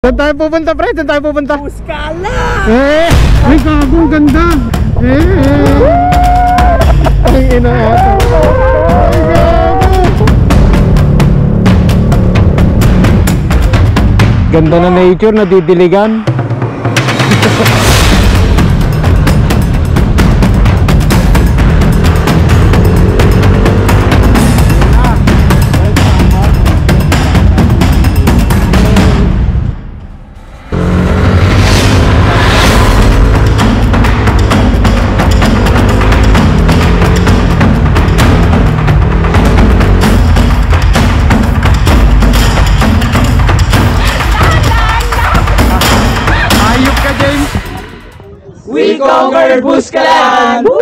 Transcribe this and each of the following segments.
Saan tayo pupunta, pre? Saan tayo pupunta? Buskala! Ay, gagong ganda! Ay, ina ata. Ay, gago! Ganda na nature, nadidiligan. We conquer Buskalan! Woo!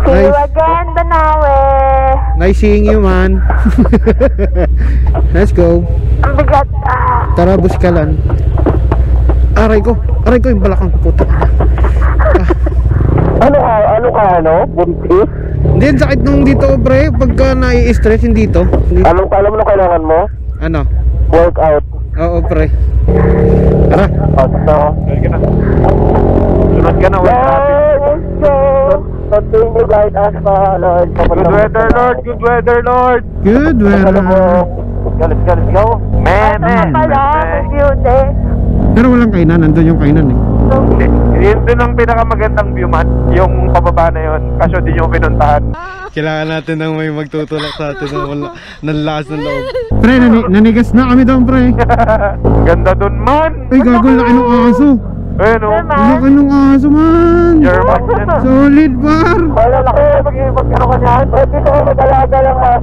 See you again, Banawe. Nice seeing you, man. Let's go. Ang bigat. Tara, Buskalan. Aray ko yung balakang ko, puta. Ano? Buntis? Hindi, ang sakit nung dito, pre. Pagka nai-stress, hindi dito. Alam mo na kailangan mo? Ano? Workout. Oo, pre. Tara. Sunod ka na. Sunod ka na, continue guide us pa, Lord. Good weather, Lord. Good weather, Lord. Good weather. Let's go. Man. Beauty. Pero walang kainan, nandun yung kainan eh. Yun din ang pinakamagandang view, man. Yung pababa na yun. Kaso di nyo pinuntahan. Kailangan natin ng may magtutulak sa atin ng lakas ng loob. Pre, nanigas na kami doon, pre. Ganda dun, man. Ay, gago, laki ng aso. Ayun, o. Laki ng aso, man. German yan. Solid, bar. Wala laki. Mag-ano ka niyan? Pwede ko mag-alaga lang ha.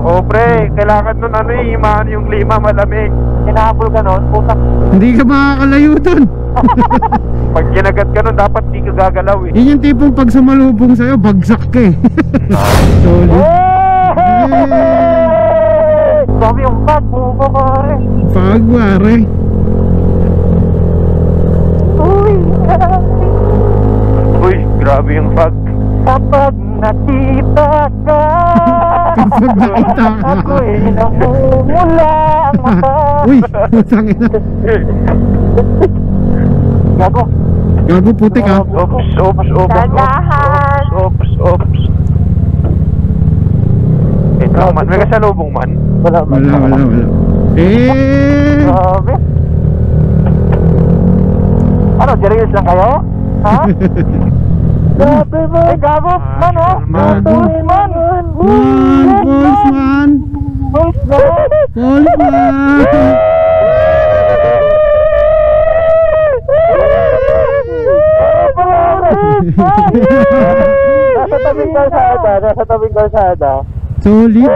Oo, pre. Kailangan nun himaan yung klima, malamig. Hinahabol ka nun, putak. Hindi ka makakalayo doon. Pag kinagat ka nun, dapat di ka gagalaw eh. Yun yung tipong pag sumalubong sa'yo, bagsak ka eh. Solid. Sabi yung pag, buko ka rin. Pag, pare. Uy, grabe yung pag. Kapag nakita ka, Kapag nakita ka. ako'y namumula ang mata. Uy, putang ina. Gago. Gago, putik ha. Oops. Ito man, may kasalubong man. Wala. Wala. Grabe. Ano, serious lang kayo? Ha? Grabe man. Ay, gago, man oh. Boys man. Boys man. Nasa tabing kalsada. Solid. Okay,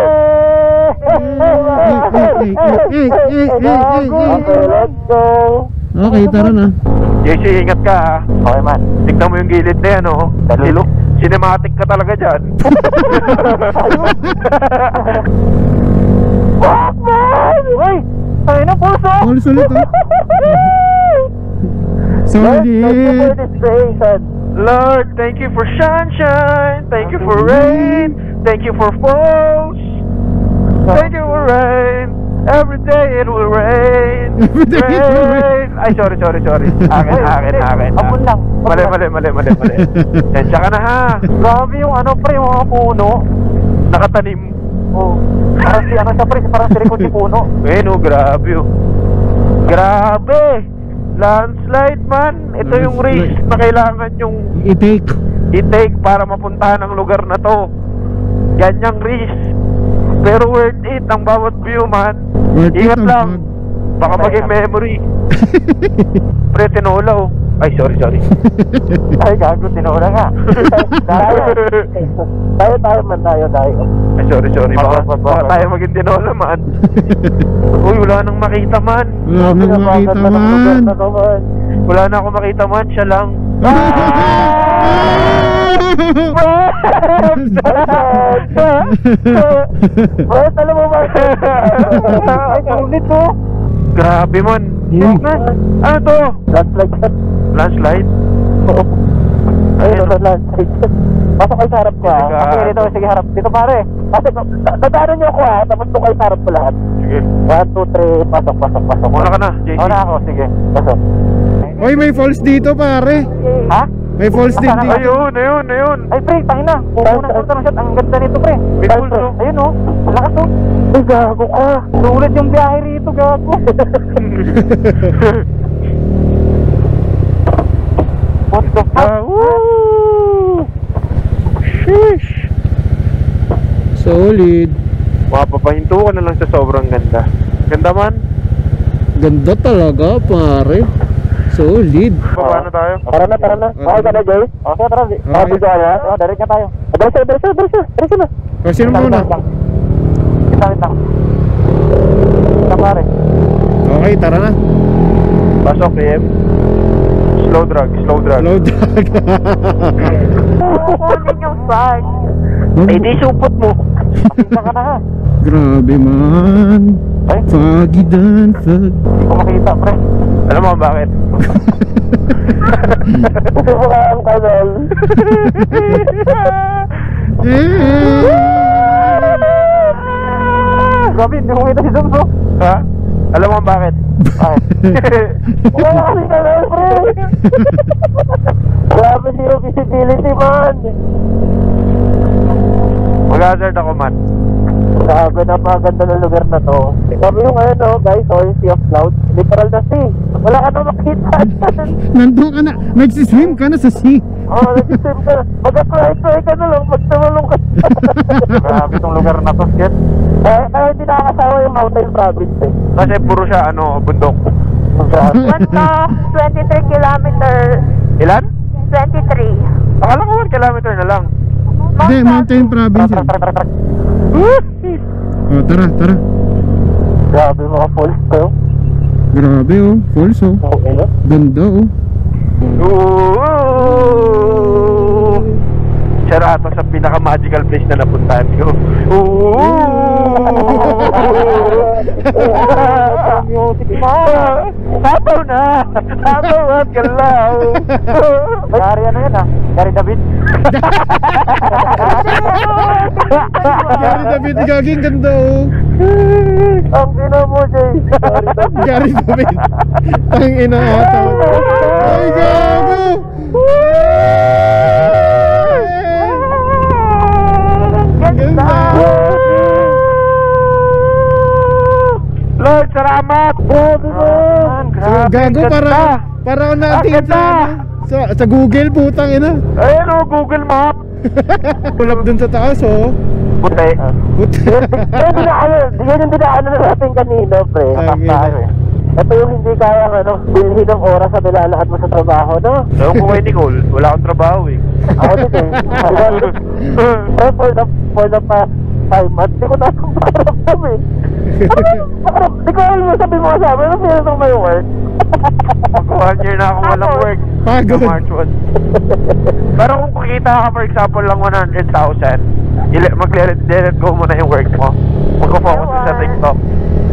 let's go. Okay, tara na. JC, ingat ka ha. Okay man. Tignan mo yung gilid na yan oh. Cinematic ka talaga dyan. Uy! Ay na puso! Solid ha. Solid. Lord, thank you for sunshine. Thank you for rain. Thank you for falls. Thank you for rain. Every day it will rain. Ay, sorry. Akin. Apun lang. Mali. Tensya ka na ha. Grabe yung pre, yung mga puno. Nakatanim. Oh. Parang parang si Rico si puno. Grabe oh. Grabe. Landslide man. Ito yung risk na kailangan yung i-take para mapuntahan ang lugar na to. Ganyang risk. Pero worth it ang bawat view man. Ingat lang. Baka maging memory. Pre, tinola oh. Ay, sorry. Ay, gago, tinola nga. Tayo man. Ay, sorry. Baka tayo maging tinola man. Uy, wala nang makita man. Wala na ako makita man. Siya lang. Boss, alam mo ba? Ay, ulit to. Grabe man. Ano to? Last like that. Landslide? Oo. Ayun, landslide. Pasok kayo sa harap ko, ha? Sige, Okay, dito, sige, harap. Dito, pare. Kasi, dadaanan niyo ako, ha? Tapos doon kayo sa harap ko lahat. Sige. 1, 2, 3, pasok. Una ka na, JC. Una ako, sige. Pasok. Oy, may falls dito pare. Ha? May falls din dito. Ayun. Ay, pre, tangina. Unang punta na shot. Ang ganda nito, pre. May pulse, oh. Ayun, oh. Ang lakas, oh. Ay, gago ka. Sulit yung biyahe rito, gago. What the fuck? Woo! Sheesh! Solid. Mapapahinto ka na lang sa sobrang ganda. Ganda man. Ganda talaga pare. Solid. Baba na tayo. Tara na. Okay ka na, Jay? Okay, tara. Okay. Video ka na? Oh, direct na tayo. Diretso na. O sino muna? Wait lang. Ito, pare. Okay, tara na. Pasok, PM. Slow drag. Slow drag. Kukunin yung bag. Eh, di supot mo. Pakita ka na, ha? Grabe man. Ay, Foggy dan fog. hindi ko makita, pre. Alam mo bakit? Gusto mo ka ang kanal. Grabe, hindi ko makita si Zumbo. Ha? Alam mo bakit? Ay. Wala kasi kanal, pre. Grabe zero visibility, man. Mag-hazard ako, man. Grabe, napakaganda ng lugar na to. Sabi yung ano, guys, oh, sea of clouds. Literal na sea. Wala ka na makita dyan. Nandun ka na. Nagsiswim ka na sa sea. Oo, nag-swim ka na. Mag-try ka na lang, magtawalong ka. Grabe itong lugar na to, shit. Kaya hindi nakakasama yung mountain province, eh. Kasi puro siya, bundok. Grabe. 23 kilometers. Ilan? 23. Akala ko 1 kilometer na lang. Hindi, mountain province. yan. Tara. O, tara. Grabe mga falls ko. Grabe oh. Falls oh. Okay, no? Ganda oh. Ooh! Sarado sa pinaka-magical place na napuntahan ko. Sabaw na! Sabaw at galaw! Gary ano yun, ha? Gary David? Gary David, gaging ganda oh. Ang ina mo, Jay. Gary David. Ang ina ata. Ay, gago! Ganda! Lord, salamat! Grabe man! Gago, para ako natingin sa Google, putang ina. Ayun o, Google Map! Pulap dun sa taas oh. Puti. Yan yung dinaanan na natin kanina, pre. Ang Tayo, eh. Ito yung hindi kaya bilhin ng oras sa nilalahat mo sa trabaho, no? Ewan ko kay Nicole, wala akong trabaho eh. Ako din, eh. For the past 5 months, di ko na itong makaramdam, eh. Di ko alam mo, sabi mo sa amin, ano meron itong may work? Mag 1 year na akong walang work. Pagod. Sa March 1. Pero kung kikita ka, for example, lang 100,000, mag-let go mo na yung work mo. Mag-focus ka sa TikTok.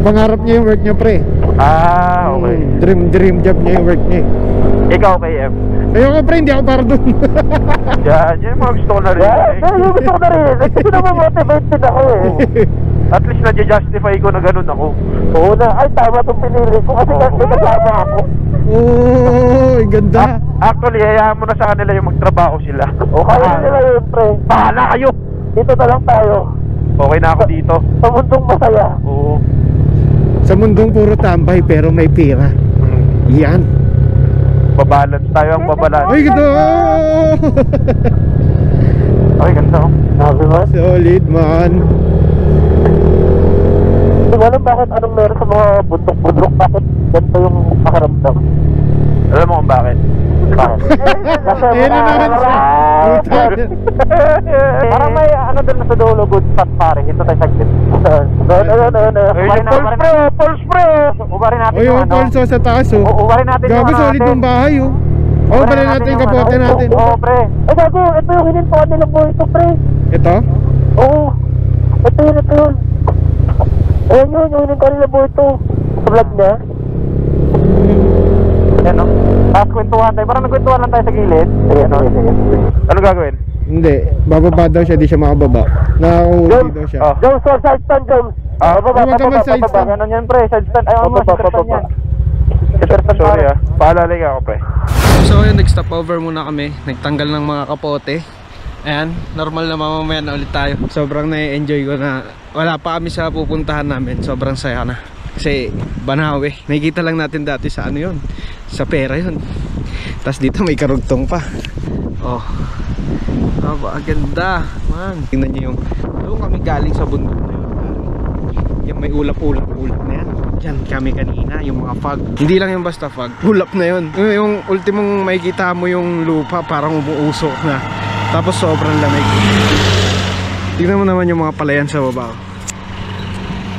Pangarap niya yung work niya, pre. Ah, okay. Dream job niya yung work niya. Ikaw, KM. Ayoko, pre, hindi ako para dun. Yan yung mga gusto ko na rin. Yung gusto ko na rin. Kasi naman-motivate din ako, eh. At least na-justify ko na ganun ako. Oo na, ay tama itong pinili ko kasi may kasama ako. Oh, ganda. Actually, hayaan mo na sa kanila yung magtrabaho sila. O kaya na nila yun, pre. Bahala kayo! Dito na lang tayo. Okay na ako dito. Sa mundong masaya. Oo. Sa mundong puro tambay pero may pera. Yan. Babalance tayo ang babalance. Ay, ganda. Ay, ganda, oh. Sabi mo? Solid, man. Hindi ko alam bakit anong meron sa mga bundok-bundok. Bakit ganito yung makaramdam? Alam mo kung bakit? Bakit? Kasi Ayan na naman siya. Puta. parang may ano doon sa dulo, good spot pare. Ito tayo saglit. Pulse pre! Ubarin natin Oy, yung yung ano. pulso sa taas oh. Ubarin natin yung Gago, ano solid natin. yung bahay oh. Oh, balik natin yung kapote natin. Oo, pre. Ay, gago, ito yung hinintuan nila po ito, pre. Ito? Oo. Ito yun. Ayan yun, yung hinintuan nila po ito. Sa vlog niya. Yan, no? Tapos kwentuhan tayo. Parang nagkwentuhan lang tayo sa gilid. Sige, ano, sige. Ano gagawin? Hindi, bababa daw siya, di siya makababa. Nakahuli daw siya. Jones, side stand, Jones. Huwag ka man side stand. Ganun yan, pre. Side stand. Ayaw mo, side stand yan. Sorry paalala ka ako, pre. So yun, nag-stop over muna kami. Nagtanggal ng mga kapote. Ayan, normal na mamamayan na ulit tayo. Sobrang na-enjoy ko na wala pa kami sa pupuntahan namin. Sobrang saya na. Kasi Banawe, nakikita lang natin dati sa ano yun, sa pera yun. Tapos dito may karugtong pa. Oh, aba, ganda man. Tingnan nyo yung doon kami galing sa bundok na yun. Yung may ulap-ulap na yan. Yan kami kanina, yung mga fog. Hindi lang yung basta fog, ulap na yun. Yung ultimong makikita mo yung lupa parang umuusok na. Tapos sobrang lamig. Tingnan mo naman yung mga palayan sa baba.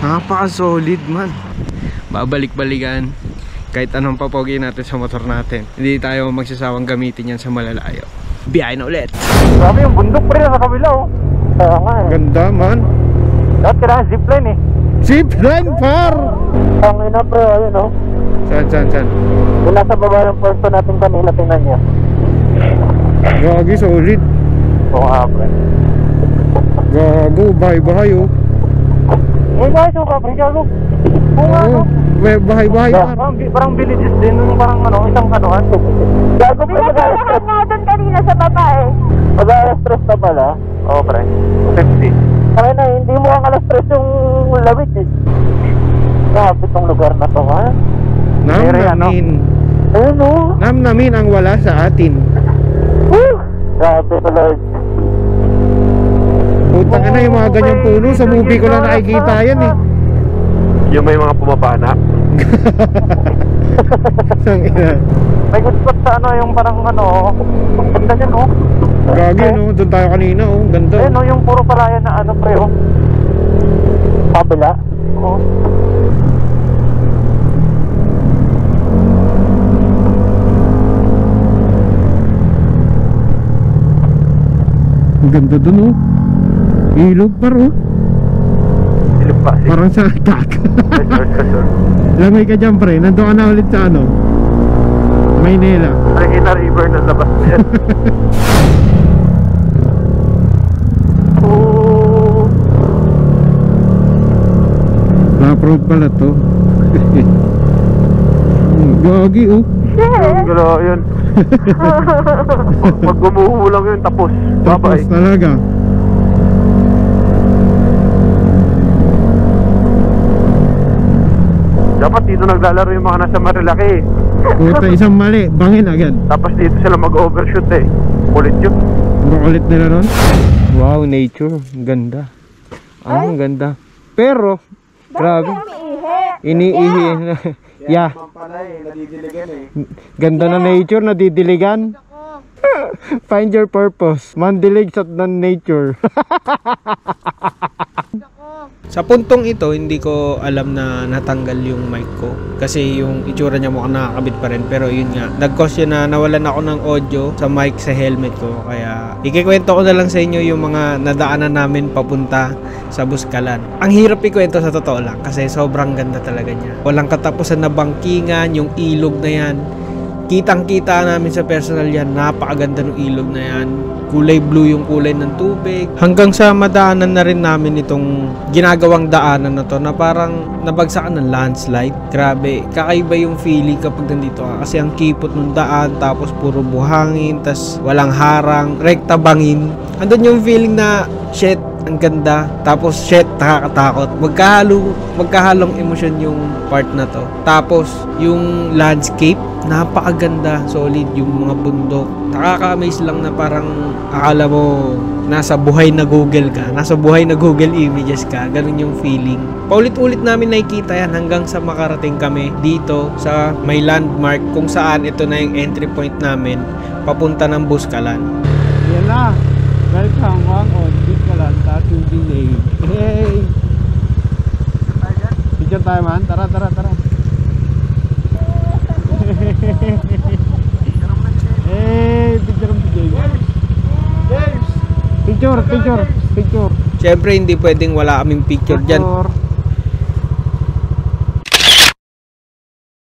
Napaka-solid man. Babalik-balikan. Kahit anong papogi natin sa motor natin, hindi tayo magsasawang gamitin yan sa malalayo. Biyahe na ulit. Grabe yung bundok, pre, sa kabila, oh. Kaya nga, eh. Ganda man. Dapat kailangan zipline, eh. Zipline par! Ang ina, pre, ayun, oh. Saan? Yung nasa baba ng pwesto natin kanila, tingnan niya. Gagi, solid. Oo nga, pre. Gago, bahay-bahay oh. Eh, guys, oh, pre, gago. Oo nga, no? May bahay-bahay par. Parang villages din, parang ano, isang kanuhan. Gago, pre, Pinagkakaroon nga doon kanina sa baba eh. mag-alas stress na pala. Oo, pre. 50. Kaya na, hindi mo ang alas stress yung lawit, eh. Grabe tong lugar na to, ha? Namnamin. Ayun, oh. Namnamin ang wala sa atin. Woo! Grabe to, Lord. Putang ina, yung mga ganyang puno sa movie ko lang nakikita yan eh. Yung may mga pumapana. Sang ina. May good spot sa ano, yung parang ano, ganda niyan, oh. Gagi no, doon tayo kanina oh, ganda. Ayun, oh, yung puro palayan na ano, pre, oh. Kabila? Oo. Ang ganda doon oh. Ilog par oh. Silip pa. Parang sa attack. Sure. Lamay ka dyan pre, nandun ka na ulit sa ano, Maynila. Regina River na labas na yan. Oh. Na-approve pala to. Gagi oh. Ang galaw yun. Pag gumuhulang yun, tapos. Tapos Bye-bye. talaga. Dapat dito naglalaro yung mga nasa Marilaki. Puta, isang mali, bangin agad. Tapos dito sila mag-overshoot eh. Kulit yun. Makulit nila ron. Wow, nature. Ganda. Ang ganda. Pero, grabe. Iniihi. Yeah. Ganda na nature, nadidiligan. Find your purpose. Mandilig sa nature. Sa puntong ito, hindi ko alam na natanggal yung mic ko. Kasi yung itsura niya mukhang nakakabit pa rin. Pero yun nga, nag-cause yun na nawalan ako ng audio sa mic sa helmet ko. Kaya ikikwento ko na lang sa inyo yung mga nadaanan namin papunta sa Buskalan. Ang hirap ikwento sa totoo lang kasi sobrang ganda talaga niya. Walang katapusan na bangkingan, yung ilog na yan. Kitang-kita namin sa personal yan, napakaganda ng ilog na yan. Kulay blue yung kulay ng tubig. Hanggang sa madaanan na rin namin itong ginagawang daanan na to na parang nabagsakan ng landslide. Grabe, kakaiba yung feeling kapag nandito ka. Kasi ang kipot ng daan, tapos puro buhangin, tas walang harang, rekta bangin. Andun yung feeling na, shit, ang ganda. Tapos, shit, nakakatakot. Magkahalong emosyon yung part na to. Tapos, yung landscape, napakaganda, solid yung mga bundok. Nakaka-amaze lang na parang akala mo nasa buhay na Google ka, nasa buhay na Google Images ka, ganun yung feeling. Paulit-ulit namin nakikita yan hanggang sa makarating kami dito sa may landmark kung saan ito na yung entry point namin papunta ng Buskalan. Yan na, welcome on Buskalan, Tattoo Day. Hey! Picture tayo man, tara. Hey, picture mo si James. Picture. Siyempre hindi pwedeng wala kaming picture dyan.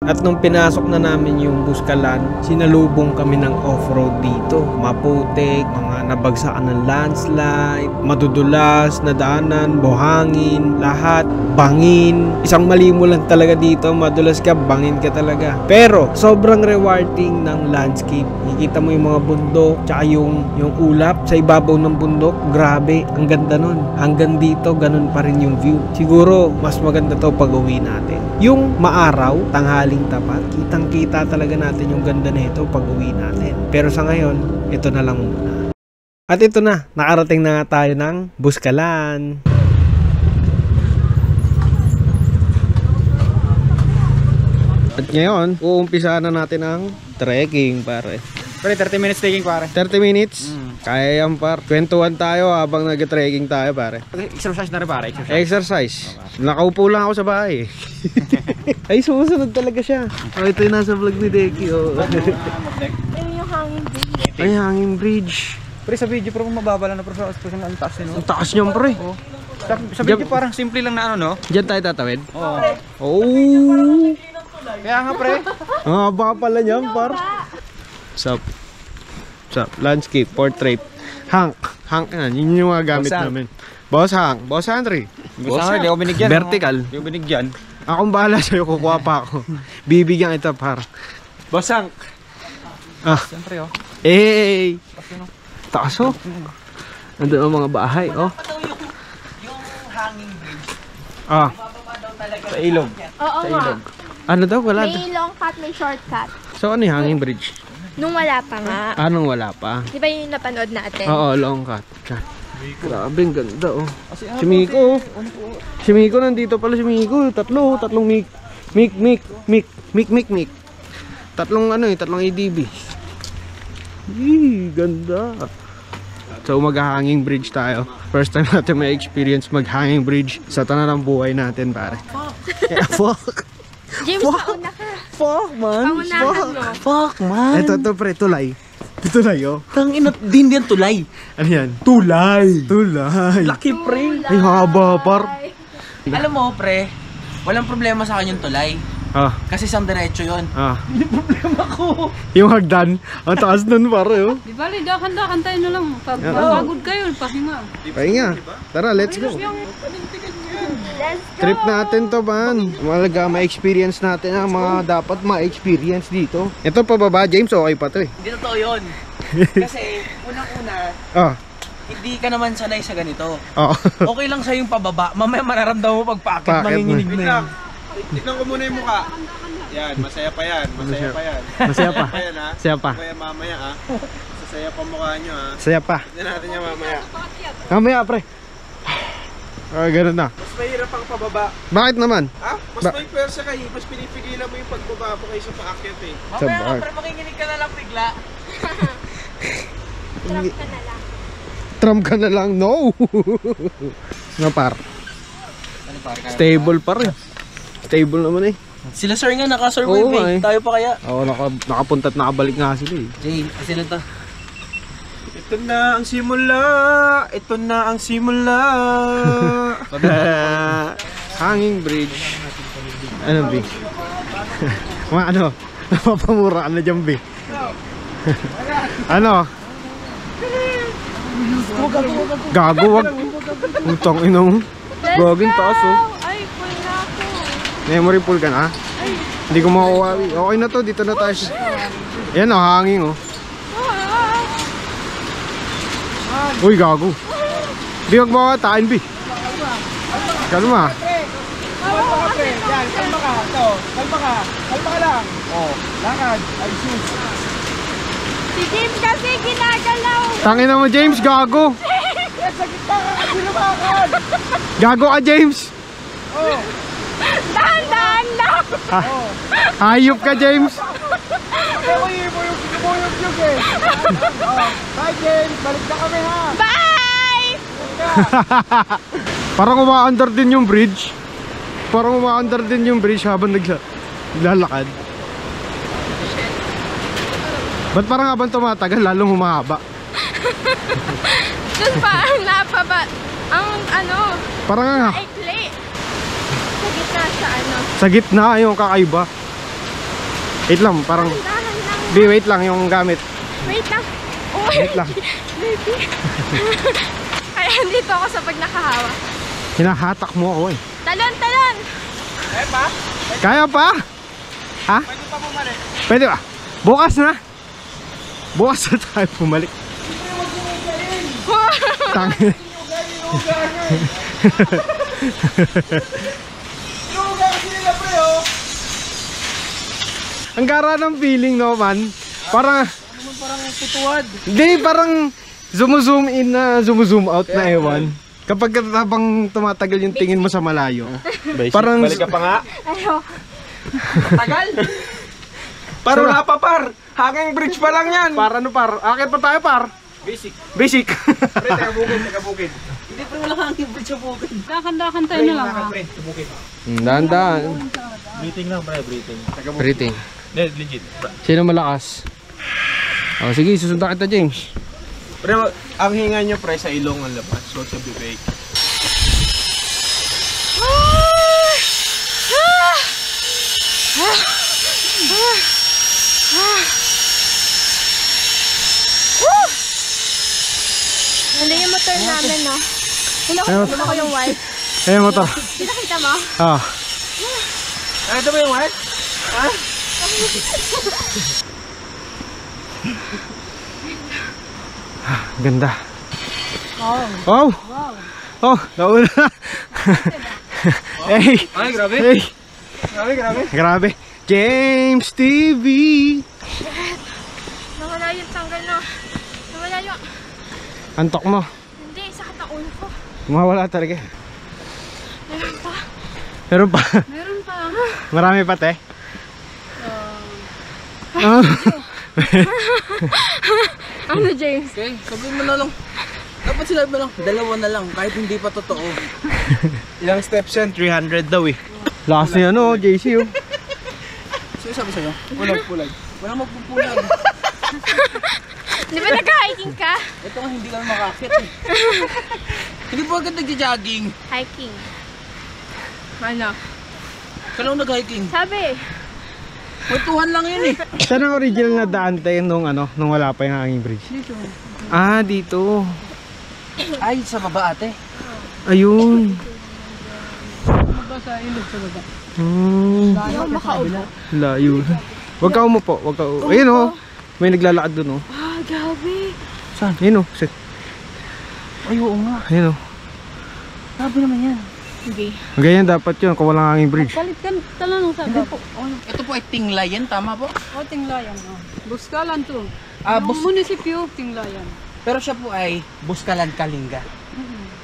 At nung pinasok na namin yung Buscalan, sinalubong kami ng off-road dito. Maputik, mga nabagsakan ng landslide, madudulas na daanan, buhangin, lahat, bangin. Isang mali mo lang talaga dito, madulas ka, bangin ka talaga. Pero sobrang rewarding ng landscape. Nakikita mo yung mga bundok, tsaka yung ulap sa ibabaw ng bundok. Grabe, ang ganda nun. Hanggang dito, ganun pa rin yung view. Siguro, mas maganda to pag uwi natin. Yung maaraw, tanghaling tapat, kitang-kita talaga natin yung ganda nito pag uwi natin. Pero sa ngayon, ito na lang muna. At ito na, nakarating na nga tayo ng Buscalan. At ngayon, uumpisa na natin ang trekking, pare. Pre, 30 minutes taking, pare. 30 minutes? Kaya yan, par. Kwentuhan tayo habang nag-trekking tayo, pare. Exercise na rin, pare. Exercise. Nakaupo lang ako sa bahay. Ay, sumusunod talaga siya. Oh, ito yung nasa vlog ni Deki, oh. Ayun yung hanging bridge. Ay, hanging bridge. Pre, sa video, pero mababa lang na, pero sa expression ang taas, no? Ang taas niyan, pre. Oh. Sa video, parang simple lang na ano, no? Diyan tayo tatawid? Oo. Oh. Kaya nga, pre. Ang baka pala niyan, par. Sup? Landscape, portrait. Hank na, yun yung mga gamit Boss Hank. namin. Boss Hank, Boss Henry. Gusto di ako binigyan. Vertical. Di ako binigyan. Akong bahala sa'yo, kukuha pa ako. Bibigyan kita, par. Boss Hank. Ah. Siyempre, oh. Eh, taas, oh. Nandun ang mga bahay, oh. Yung hanging bridge, Ah, Sa ilog. Oo nga. ano daw, wala. May long cut, may shortcut. So, ano yung hanging bridge? Nung wala pa nga. Anong wala pa? Di ba yun yung napanood natin? Oo, long cut. Grabe, ang ganda, oh. Si Miko, oh. Si Miko, nandito pala si Miko. Tatlong Mik. Tatlong ADB. Ganda. So, mag-hanging bridge tayo. First time natin may experience mag-hanging bridge sa tanan ng buhay natin, pare. Yeah, fuck. James, pauna ka. Fuck, man. Paunahan mo. fuck man. Ito, pre, tulay. Tulay, oh. Tangina, din yan tulay. Ano yan? Tulay. Lucky pre. Ay, haba, par. Alam mo pre, walang problema sa akin yung tulay. Ah, Kasi isang diretso yun. ah. Hindi problema ko. Yung hagdan, ang taas nun, pare, oh. Di ba, dakan-dakan tayo na lang. Pag mapagod kayo, pahinga. Pahinga. Tara, let's go. Let's go. Trip natin to, man. Malaga, ma-experience natin ang mga dapat ma-experience dito. Ito pababa, James, okay pa to eh. Hindi totoo yun. Kasi unang-una, Ah, hindi ka naman sanay sa ganito. oo. Okay lang sa yung pababa, mamaya mararamdaman mo pag paakit, Paakit manginginig mo. na yan. Tignan ko muna yung mukha. Yan, masaya pa yan. Masaya pa yan. Masaya pa. Pa yan, ha? Saya pa. Kaya mamaya, ha? Sasaya pa mukha nyo, ha? Saya pa. Tignan natin yan mamaya. Mamaya, pre. Ah, ganun na. Mas mahirap ang pababa. Bakit naman? Ha? Mas may pwersa kayo. Mas pinipigilan mo yung pagbaba mo kaysa paakyat, eh. Mamaya Sabag. pre, makikinig ka na lang bigla. Trap ka na lang. Trump ka na lang. No! No, par. Stable pa rin. Stable naman eh. Sila sir nga naka-survive Oo, eh. eh. Tayo pa kaya? Oo, nakapunta at nakabalik nga sila eh. Jay, sila to. Ito na ang simula. Ito na ang simula. Hanging bridge. Ano, B? Mga ano? Napapamura ka na dyan, B. Ano? Gago, wag. Utang inong. Gagawin taas, oh. Ay, full na ako. Memory full ka na? Hindi ko makuha. Okay na to, dito na tayo. Yan, oh, hanging, oh. Uy, gago. Bi, wag mo katain, Bi. Kalma. Kalma ka, pre. Yan, kalma ka. Ito, kalma ka. Kalma ka lang. Oh, lakad. Ay, sus. Si James kasi ginagalaw. Tangin na mo, James, gago. Yan, sa gitna ka kasi lumakad. Gago ka, James. Oh, Dahan-dahan lang. Hayop ka, James. kaya ko yung eh. Oh, bye, James. Balik na kami, ha. Bye! Parang uma-under din yung bridge. Parang uma-under din yung bridge habang naglalakad. Ba't parang habang tumatagal, lalong humahaba? Doon pa ang napaba. Ang ano, Parang ikli. Sa gitna sa ano. sa gitna yung kakaiba. Wait lang, parang... Dahan lang. B, wait lang yung gamit. Wait lang. Uy. Wait lang. Baby. Ay, andito ako sa pag nakahawa. Hinahatak mo ako eh. Talon, talon. Eh pa? Kaya pa? Ha? Pwede pa bumalik. Pwede ba? Bukas na. Bukas na tayo bumalik. Tangin. Ang gara ng feeling no man. Parang Putuwad. hindi, parang zoom in na zoom out na ewan. Kapag habang tumatagal yung tingin mo sa malayo. Parang Balik ka pa nga. Ayaw. Tagal. Par, wala pa par. Hanging bridge pa lang yan. par ano par? Akit pa tayo par. Basic. Basic. Pre, taga-bukid. Hindi pre, wala hanging bridge sa bukid. Dakan-dakan tayo na lang ha. Pre, sa bukid. Dahan-dahan. Breathing lang pre, breathing. Breathing. Legit. Sino malakas? Oh, sige, susundan kita, James. Pre, ang hinga nyo pre sa ilong ang labas. So sa bibig. Hindi yung motor namin, no? Wala ko yung wife. Eh, motor. Nakita mo? Ah. Ito ba yung what? Ha? Ganda. Wow. Oh, nauna. Hey. Ay, grabe. Hey. Grabe. Grabe. James TV. Nawala yung tanggal, no? Nawala yung... Antok mo. Hindi, sakit ang ulo ko. Mawala talaga. Meron pa. Meron pa. Meron pa. Marami pa, te. Ah. Ano, James? Okay, sabihin mo na lang. Dapat sinabi mo lang, dalawa na lang, kahit hindi pa totoo. Ilang steps yan? 300 daw eh. Lakas ni ano, JC oh. Sino sabi sa'yo? Pulag. Walang magpupulag. Di ba nag-hiking ka? Ito nga hindi kami makakit eh. Hindi po agad nagja-jogging. Hiking. Ano? Kailan ako nag-hiking? Sabi. Kwentuhan lang yun eh. Saan ang original na daan tayo nung ano, nung wala pa yung hanging bridge? Dito. Ah, dito. Ay, sa baba ate. Ayun. Baba sa ilog sa baba. Ayaw makaupo. Layo. Huwag ka umupo, huwag ka umupo. Ayun oh. May naglalakad dun oh. Ah, gabi. Saan? Ayun oh. Ay, oo nga. Ayun oh. Sabi naman yan. Hindi. Ganyan dapat yun kung walang hanging bridge. Palit ka talanong sa baba. Ito po ay Tinglayan, tama po? O, Tinglayan. O. Buskalan to. Ah, Yung munisipyo, Tinglayan. Pero siya po ay Buskalan, Kalinga.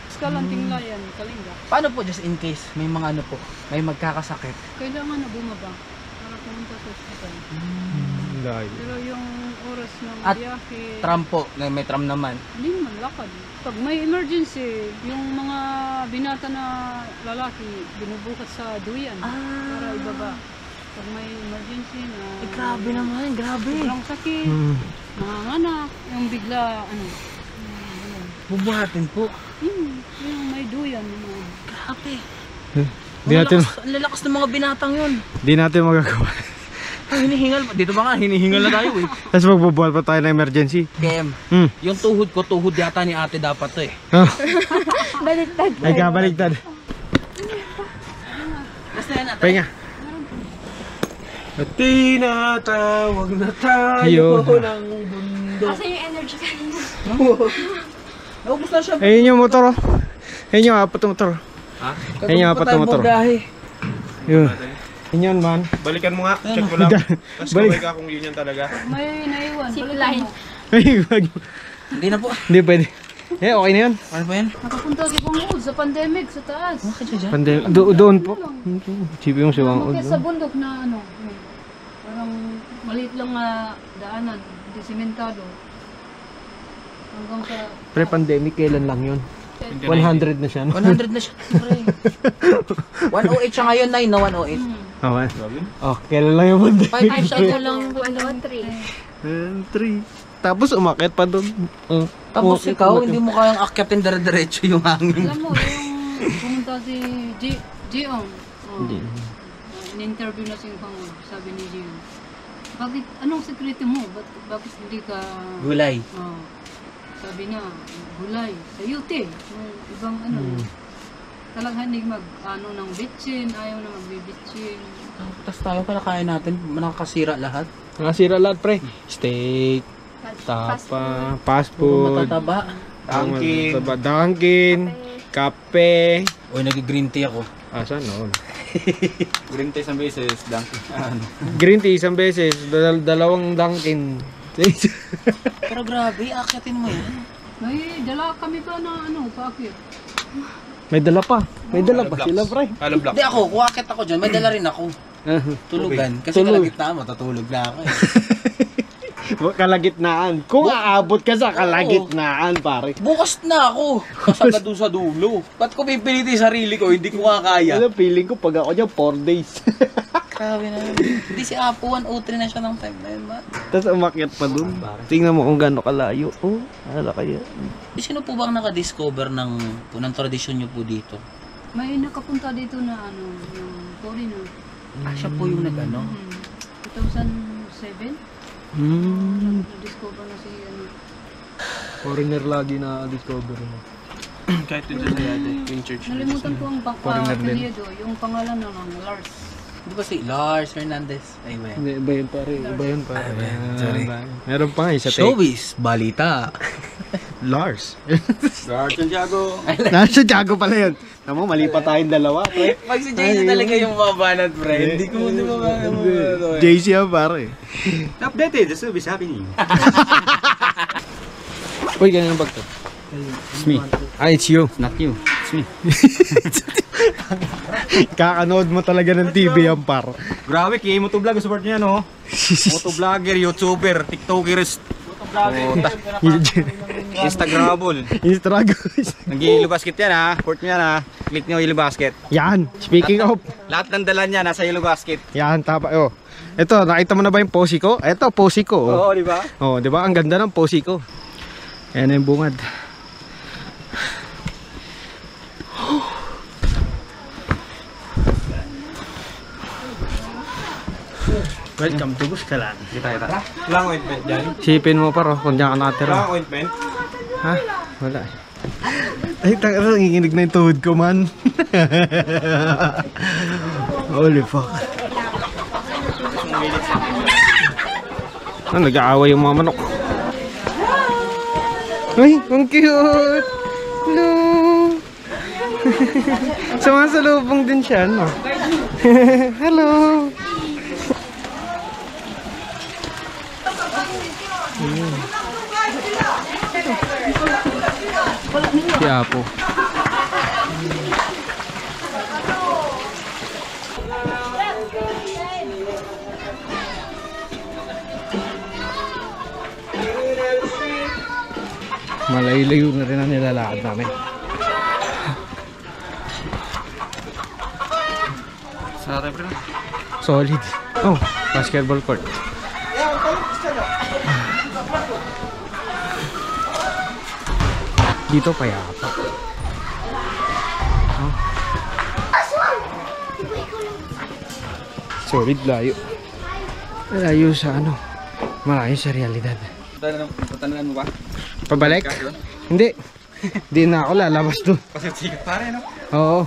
Buskalan, Tinglayan, Kalinga. Paano po just in case may mga ano po, may magkakasakit? Kailangan na bumaba para pumunta sa hospital. Layo. Pero yung oras ng At biyahe, Tram po, may tram naman. hindi naman lakad. Pag may emergency, yung mga binata na lalaki, binubukat sa duyan para ibaba. Pag may emergency na Grabe naman, grabe. sobrang sakit, nanganganak, yung bigla, ano, Bubuhatin po. yung may duyan. Grabe. Di natin, Ang lalakas ng mga binatang yun. di natin magagawa. Ay, hinihingal pa. Dito ba nga, hinihingal na tayo eh. Tapos magbubuhat pa tayo ng emergency. Kem, yung tuhod ko, tuhod yata ni ate dapat to eh. Ah, Baliktad. ay kabaligtad. Basta yan ate. Pahinga. At tinatawag na tayo Ayun. ng bundok. Kasi yung energy kanina. Naubos na siya. Ayun yung motor oh. Ayun yung apat na motor. Ha? Ayun yung apat na motor. Yun. Yun yun man. Balikan mo nga, check mo lang. Tapos kaway ka kung yun yan talaga. May naiwan, Zip balikan line. mo. Ay, wag. Hindi na po. Hindi pwede. Eh, okay na yun. Ano ba yan? Nakapunta si Bangod sa pandemic sa taas. Bakit siya dyan? Doon po. Chibi yung siwang Umakit sa bundok na ano, parang maliit lang na daanan, hindi simentado. Hanggang sa Pre-pandemic, kailan lang yun? 100 na siya. No? 100 na siya. Pre. 108 siya ngayon, 9 na 108. Okay. Oh, kailan lang yung pandemic? 5 siya ito lang. 103. Tapos umakyat pa doon. Tapos ikaw, hindi mo kayang akyatin dire-diretso yung hangin. alam mo, yung pumunta si Giong. In-interview na si Bangod, sabi ni Giong. bakit, anong sekreto mo? Bakit hindi ka... Gulay. Oh, sabi niya, gulay, sayote. Yung ibang ano. Talagang hindi ng bitchin, ayaw na magbibitchin. Tapos tayo kinakain natin, nakakasira lahat. Nakasira lahat, pre. Steak, tapa, fast Puro food, matataba. Dunkin, kape. Uy, nag-green tea ako. Saan noon? Green tea isang beses, Dunkin. Green tea isang beses, dalawang Dunkin. Pero grabe, akyatin mo yan. May dala kami pa na paakit. May dala pa. May dala pa sila, pre. Hollow block. Hindi ako, kung akit ako dyan, may dala rin ako. Tulugan. Kasi kalagitnaan mo, tutulog na ako eh. Kalagitnaan. Kung aabot ka sa kalagitnaan, pare. Bukas na ako. Kasagad doon sa dulo. Ba't ko pipilitin yung sarili ko? Hindi ko kakaya. Alam, feeling ko pag ako dyan, 4 days. Grabe na yun. Hindi si Apo 103 na siya ng time na yun, man. Tapos umakyat pa dun. Tingnan mo kung gaano kalayo. Oh, ala kaya. Sino po bang nakadiscover ng tradisyon nyo po dito? May nakapunta dito na yung foreigner. Siya po yung nag-ano? 2007. Na-discover na si Foreigner lagi na discover mo. Kahit dito sa yate, yung church. Nalimutan ko ang Foreigner din. apelyido, yung pangalan na lang, Lars. Di ba si Lars Hernandez? Ay, ba yan? Hindi, iba yun pare. Iba yun pare. Sorry. Meron pa nga isa. Showbiz, balita. Lars. Lars Santiago. Lars Santiago pala yun. Tama, mali pa tayong dalawa, pre. Pag si JC talaga yung mabanat, pre. Hindi ko JC yan, pare. Updated, the service happening. Uy, ganyan ang bag to. It's me. It's you. Not you. It's me. Kakanood mo talaga ng TV yan, par. Grabe, kaya motovlog, support niya, no? Motovlogger, YouTuber, TikTokers. Instagramable. Nag-yellow basket yan, ha? Support niya, ha? Click niyo yellow basket. Yan. Speaking of. Lahat ng dala niya nasa yellow basket. Yan, tapa. Oh. Ito, nakita mo na ba yung posi ko? Ito, posi ko. Oh. Oo, di ba? Oh, di ba? Ang ganda ng posi ko. Ayan yung bungad. Welcome to Buskalan. Kita. Walang ointment dyan. Sipin mo paro kung diyan ka natira. Walang ointment. Ha? Wala. Ay, tanga, nanginginig na yung tuhod ko, man. Holy fuck. Nag-aaway yung mga manok. Ay, ang cute! Hello! Sumasalubong din siya, no? Hello! Si Apo. Malayo-layo na rin ang nilalakad namin. Sarap rin. Solid. Oh, basketball court. Dito pa yata. Oh. Solid, layo. Layo sa ano. Malayo sa realidad. Patanan mo ba? Pabalik? Hindi. Hindi na ako lalabas doon. Kasi sikat pare, no? Oo.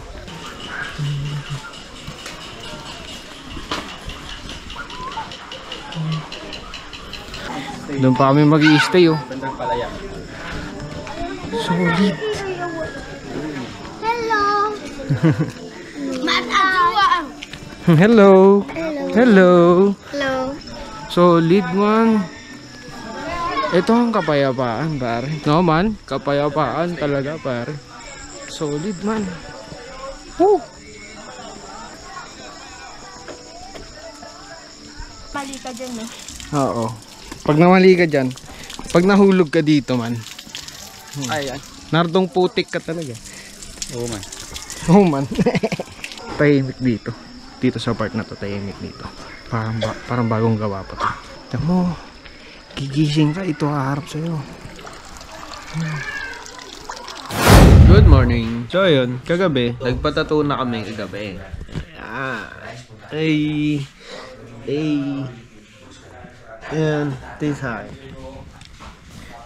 Doon pa kami mag-i-stay, oh. Bandang palaya. Solid. Hello! Matawa! Hello. Hello. Hello! Solid, man. Ito ang kapayapaan, pare. No, man. Kapayapaan talaga, pare. Solid, man. Woo! Mali ka dyan, eh. Oo. Pag namali ka dyan, pag nahulog ka dito, man. Ay, yan. Nardong putik ka talaga. Oo, man. Oh, man. Tahimik dito. Dito sa part na to, tahimik dito. Parang bagong gawa pa to. Tama mo. Gigising ka, ito haharap sa'yo. Good morning. So yun, kagabi, nagpatato na kami kagabi. Ay. Ayan, ito yung sa akin.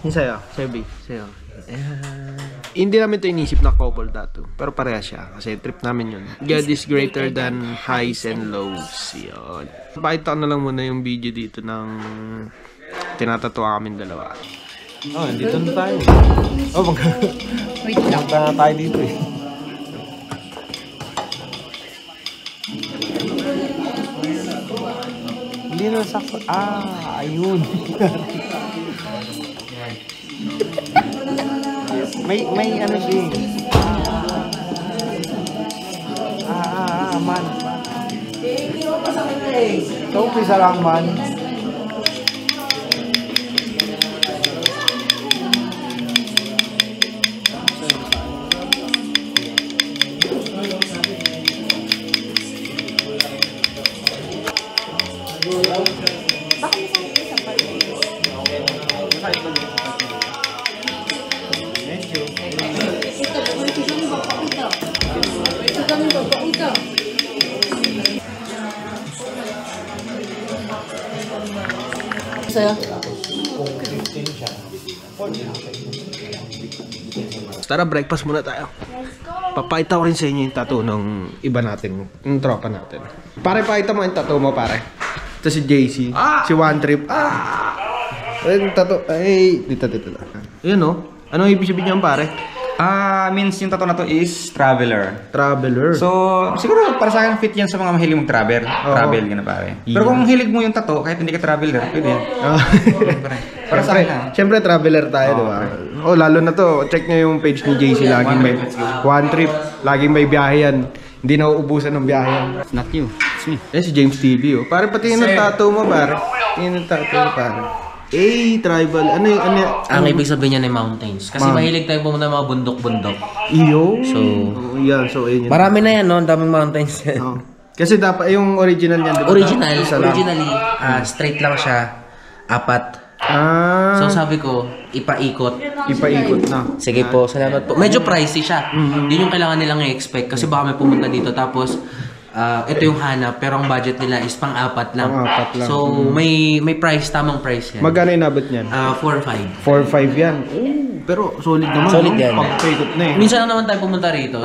Yung sa'yo, B. Sa'yo. Ayan. Hindi namin ito inisip na couple tattoo. Pero pareha siya. Kasi trip namin yun. God is greater than highs and lows. Yun. Pakita ko na lang muna yung video dito ng tinatatuwa kami dalawa. Oh, dito na tayo. Oh, magkakita na tayo dito eh. Hindi na sakto. Ah, ayun. may ano siya. Man. So, pisa lang man. Tara, breakfast muna tayo. Papakita ko rin sa inyo yung tattoo ng iba natin, yung tropa natin. Pare, pakita mo yung tattoo mo, pare. Ito si JC, si One Trip. Yung tattoo, ay, dito. Yun o, anong ibig sabihin niyan, pare? Means yung tattoo na to is traveler. Traveler. So, siguro para sa akin fit yan sa mga mahilig mong travel. Travel, gano'n pare. Pero kung hilig mo yung tattoo, kahit hindi ka traveler, pwede yan. Para sa akin Siyempre, traveler tayo, di ba? Oh, lalo na to, check nyo yung page ni JC. Laging may One Trip. Laging may biyahe yan. Hindi na uubusan ng biyahe yan. It's not you, it's me. Yan si James TV, oh. Pare, patingin ng tattoo mo, pare. Tingin ng tattoo mo, pare. Tribal. Ano? Ang ibig sabihin niya ay mountains. Kasi mahilig tayong pumunta ng mga bundok-bundok. Iyo. So, yan. So, ayun. Marami na yan, no? Ang daming mountains yan. Oh. Kasi dapat yung original niyan, di ba? Originally, straight lang siya. 4. So, sabi ko, ipaikot na. Sige po, salamat po. Medyo pricey siya. Yun yung kailangan nilang i-expect. Kasi baka may pumunta dito. Tapos, ito yung hanap, pero ang budget nila is pang-4 lang. So, may price, tamang price yan. Magkano inabot niyan? 4-5. 4-5 yan. Pero solid naman. Solid yan. Pagpaikot na eh. Minsan lang naman tayo pumunta rito.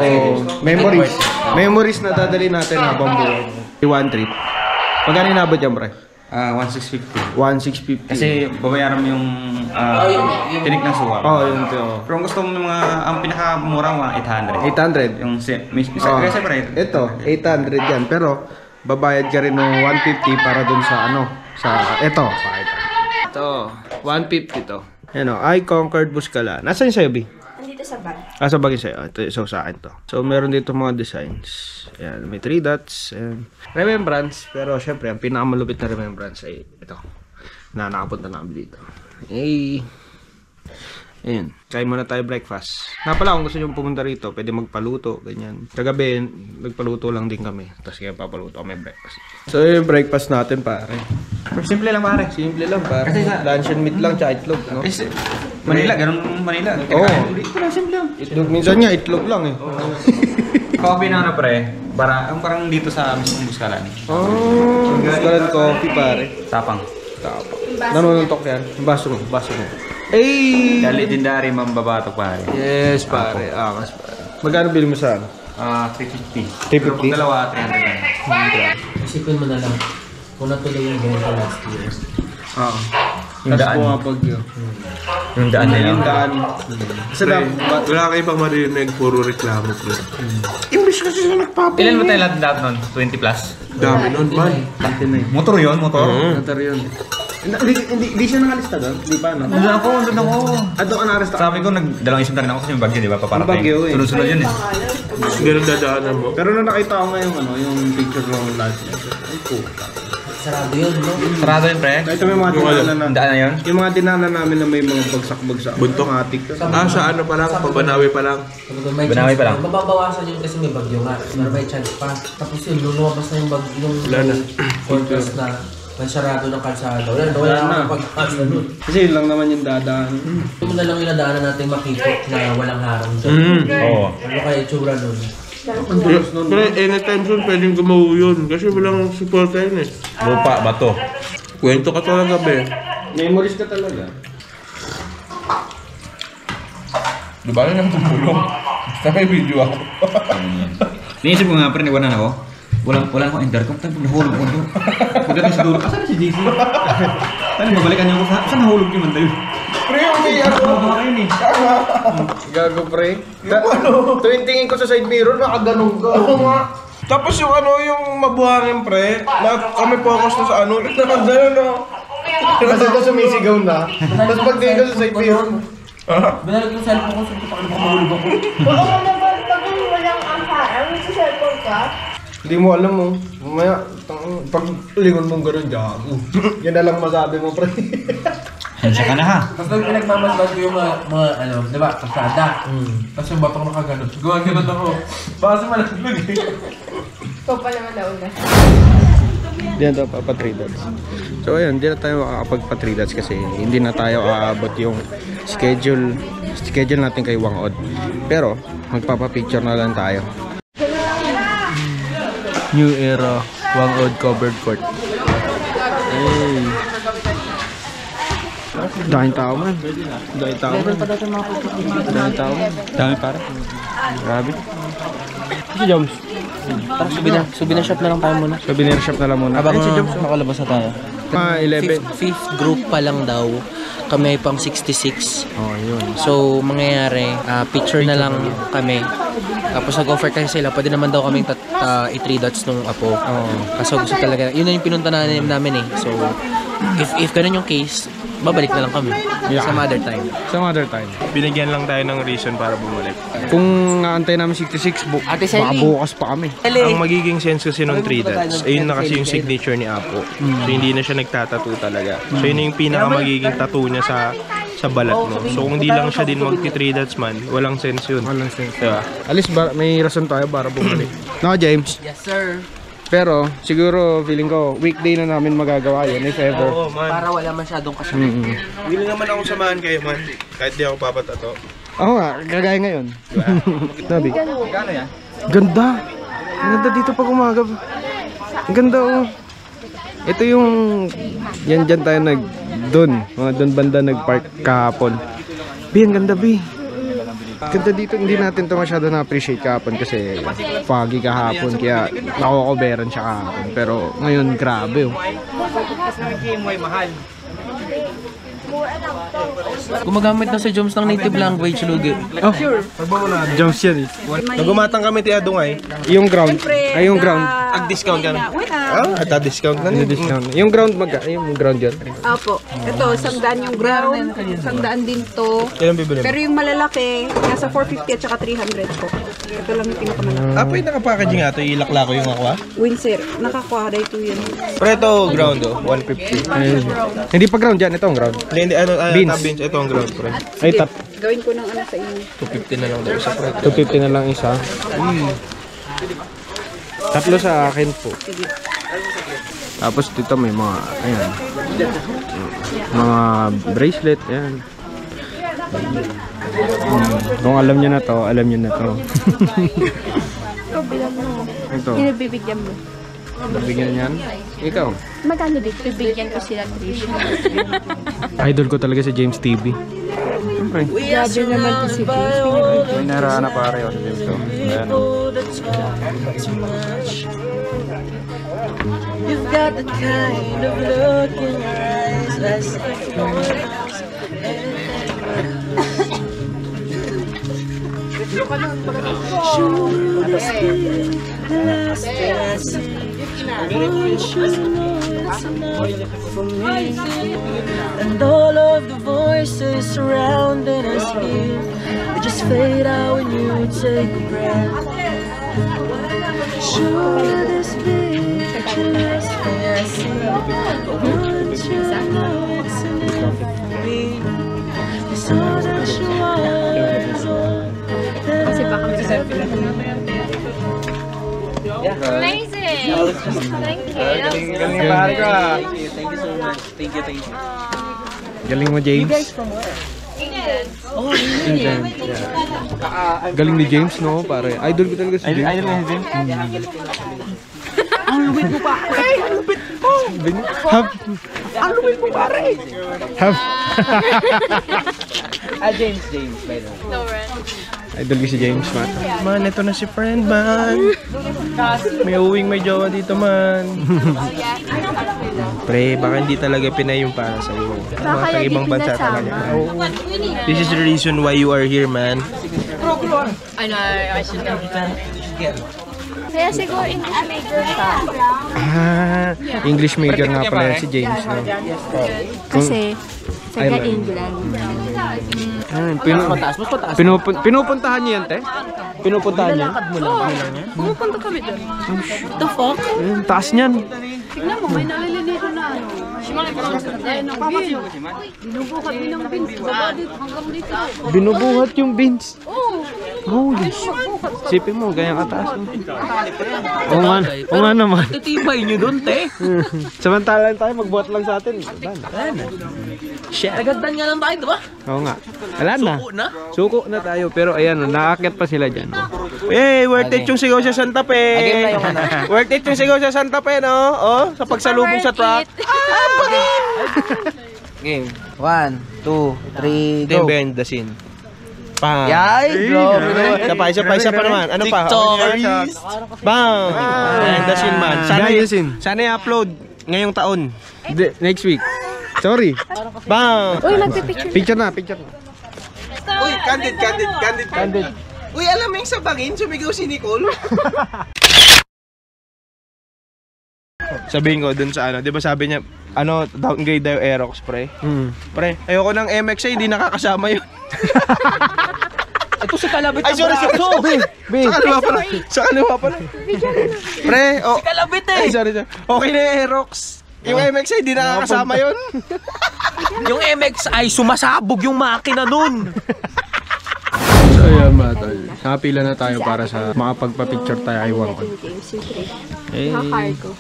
Memories. Memories na dadali natin habang buhay. One Trip. Magkano inabot yan, pre? 1,650. 1,650. Kasi babayaran mo yung tinik ng suwa. Yun to. Pero kung gusto mo ng mga, ang pinakamura, 800. 800? Yung separate. Ito, 800 yan. Pero, babayad ka rin ng 150 para dun sa ito. Ito, 150 to. Yan o, I Conquered Buscala. Nasaan yung sa'yo, B? Nandito sa bag. Sa bagay sa'yo. Ito, so sa akin to. So, meron dito mga designs. Yan, may 3 dots. And remembrance. Pero, syempre, ang pinakamalupit na remembrance ay ito. Na nakapunta namin dito. Ayun. Kain muna tayo breakfast. Napala, kung gusto nyo pumunta rito, pwede magpaluto, ganyan. Kagabi, nagpaluto lang din kami. Tapos kaya papaluto kami breakfast. So, yung breakfast natin, pare. Simple lang, pare. Simple lang, pare. Lunch and meat lang, tsaka itlog, no? Manila, ganun Manila. Dito lang, simple lang. Itlog, minsan nga, itlog lang eh. Coffee na pre. Parang dito sa mismong Buscalan. Buscalan coffee, pare. Tapang. Nanununtok yan. Baso mo. Dali dindari mambabatok pare. Yes, pare. Akas, pare. Magkano bili mo saan? 350. 350? Pero kung dalawa, 300 na. Isipin mo na lang, kung natuloy yung ganito last year. Yung daan. Yung daan na yun. Yung daan. Kasi wala kayo pang marinig, puro reklamo, pre. English kasi sila nagpapay. Ilan mo tayo lahat nun? 20 plus? Dami nun, man. Motor yun, motor? Motor yun. Hindi siya nakalista doon? Hindi pa, no? Doon ako. Doon ka nakalista? Sabi ko, dalawang isang taon ako kasi yung bagyo, di ba? Paparating. Bagyo eh. Sunod-sunod yun eh. Ganun dadaanan mo. Pero nung nakita ko ngayon, yung picture ng last niya. Ay, puta. Sarado yun, no? Sarado yun, pre? Ito may mga dinanan na. Daan na yun? Yung mga dinanan namin na may mga bagsak-bagsak. Buntok. Matik. Sa ano pa lang, pabanawi pa lang. Banawi pa lang. Mababawasan yun kasi may bagyo nga. Pero may chance pa. Tapos yun, lumabas na yung bagyo, yung forecast na may sarado ng kalsada. Wala na pagkasa nun. Kasi yun lang naman yung dadaan. Ito mo na lang yung nadaanan natin makikot na walang harang dyan. Oo. Ano kaya itsura nun? Pero anytime soon, pwedeng gumawa yun. Kasi walang support yun eh. Lupa, bato. Kwento ka talaga, be. Memories ka talaga. Di ba yun ang tumulong? Basta may video ako. Naisip ko nga, pre, nagwanan ako. Wala akong intercom, tayo nahulog ko doon. Pagdating sa dulo, asan na si JC? Tayo mabalikan niyo ako, saan nahulog yung man tayo? Pre, may ako. Ayun eh. Gago, pre. Tuwing tingin ko sa side mirror, nakaganong ka. Oo nga. Tapos yung yung mabuhangin, pre, kami focus na sa nakagano, no? Kasi ito sumisigaw na. Tapos pag tingin ko sa side mirror, Binalag yung cellphone ko, sunod pa ka naman mahulog ako. Oo naman, pag walang ang sa cellphone ka. hindi mo alam mo. Mamaya, pag lingon mong gano'n, gago. Yan na lang masabi mo, pre. Hensya ka na ha. Tapos nung pinagmamasdan ko yung mga di ba, pasada. Tapos yung bato ko nakaganon. Gumaganon ako. Baka sa malaglag eh. Ikaw pa naman nauna. Diyan daw pa 3 dots. So ayun, hindi na tayo makakapag 3 dots kasi hindi na tayo aabot yung schedule natin kay Wang Od. Pero magpapapicture na lang tayo. New era Wang Od covered court. Hey. Daming tao man. Daming tao man. Daming tao man. Dami para. Grabe. Si Joms. Tara, souvenir shop na lang tayo muna. Souvenir shop na lang muna. Habang nakalabas na tayo. 11. Fifth group pa lang daw. Kami ay pang 66. Oh, yun. So, mangyayari, picture na lang kami. Tapos nag-offer kasi sila, pwede naman daw kaming i-3 dots nung apo. Kaso gusto talaga, yun na yung pinunta namin eh. So, if ganun yung case, babalik na lang kami. Yeah. Some other time. Some other time. Binigyan lang tayo ng reason para bumalik. Kung naantay namin 66, Ate baka Selly. bukas pa kami. Ang magiging sense kasi nung 3 dots, ayun na kasi yung signature ni Apo. So hindi na siya nagtatattoo talaga. So yun yung pinaka magiging tattoo niya sa balat mo. So kung hindi lang siya din magti 3 dots man, walang sense yun. Walang sense. Diba? At least may rason tayo para bumalik. No, James? Yes, sir. Pero siguro feeling ko weekday na namin magagawa yun if ever. Oo man. Para wala masyadong kasama. Willing naman ako samahan kayo man. Kahit di ako papatato. Ako nga, kagaya ngayon. Sabi. Gano'n yan? Ganda. Ang ganda dito pag umaga. Ang ganda oh. Ito yung yan dyan tayo mga doon banda nagpark kahapon. Bi, ang ganda bi. Ganda dito, hindi natin to masyado na-appreciate kahapon kasi foggy kahapon kaya nakokoberan siya kahapon. Pero ngayon grabe oh. Gumagamit na si Joms ng native language, Lugi. Oh, sure. Jones yan eh. Nagumatang kami ti Adungay. Yung ground. Ay, yung ground. Ag-discount ka na. At discount na Yung discount. Yung ground yung ground yan. Opo. Ito, 100 yung ground. 100 din to. Kailan bibili mo? Pero yung malalaki, nasa 450 at saka 300 po. Ito lang yung pinakamalaki. Pwede naka-packaging nga ito. Ilakla ko yung aqua. Windsor. Nakakuha ito yun. Pero ito ground oh. 150. Ayun. Hindi pa ground yan. Ito ang ground. Hindi, Beans. beans. Ito ang ground pre. Ay, Gawin ko ng ano sa inyo. 250 na lang daw isa pre. 250 na lang isa. Tatlo sa akin po. Tapos dito may mga, ayan. Mga bracelet, ayan. Kung alam niyo na to, alam niyo na to. Ito, bilang mo. Ito, Pinabibigyan mo. nabigyan niyan. Ikaw. Magkano dito? Bibigyan ko sila Trish. Idol ko talaga si James TV. Siyempre. Grabe naman to si James. May narana pare ako sa James to. Ayan o. You've got the kind of look in your eyes as if no one else should this be the last dance? I want you to know it's enough for me. And all of the voices surrounding us here, they just fade out when you take a breath. Should this be the last thing I see? I want you to know it's enough for me. It's all that you are, it's all that Amazing! Thank you. Galing pare ko ah. Thank you so much. Thank you. Galing mo James. Oh, England. Galing ni James no pare. Idol ko talaga si James. Idol mo si James? Ang lupit mo pa. Ay, ang lupit mo. Ang lumit mo, pare! James, by the way. Lauren. Idol ko si James, man. Man, ito na si friend, man. May uwing may jowa dito, man. Pre, baka hindi talaga Pinay yung para sa'yo. Baka ibang bansa talaga. This is the reason why you are here, man. I know, I should know. Kaya siguro English major ka. English major nga pala si James. No? Kasi, taga England. Pinupuntahan niyo yan, te? Pinupuntahan niyo? Pumupunta kami doon. What the fuck? Taas niyan. Tignan mo, may nalilito na ano. Gaya ng bin. Binubukat din ng bin. Baba dito hanggang dito. Binubuhat yung beans. Oo. Holy sipin mo, ganyan kataas. Oo nga naman. Tutibay nyo doon, te. Samantalan tayo, magbuhat lang sa atin. Shit. Agad-dan nga lang tayo, diba? Oo nga. Wala na. Suko na? Suko na tayo, pero ayan, nakaakyat pa sila dyan. Hey, worth it yung sigaw sa Santa Fe. Worth it yung sigaw sa Santa Fe, no? Oh, sa pagsalubong sa truck. Game. 1, 2, 3, go. Then behind the scene. Bang! Yay! Grabe naman. Isa pa naman. Ano pa? Bang! Behind the scene, man. Sana i-upload ngayong taon. Next week. Sorry. Bang! Uy, magpipicture. Picture na. Uy, candid. Uy, alam mo yung sa bangin, sumigaw si Nicole. Sabihin ko dun sa ano, di ba sabi niya, ano, downgrade daw Aerox, pre. Pre, ayoko ng MX hindi nakakasama yun. Ito si Kalabit. Ay, sorry. Sa kaliwa pala. Pre, oh. Si Kalabit eh. Ay, sorry. Okay na yung Aerox. Yung MX hindi nakakasama yun. Yung MX ay sumasabog yung makina nun. So ayan mga tol, nakapila na tayo para sa makapagpa-picture tayo kay Wangkod. Nakakargo.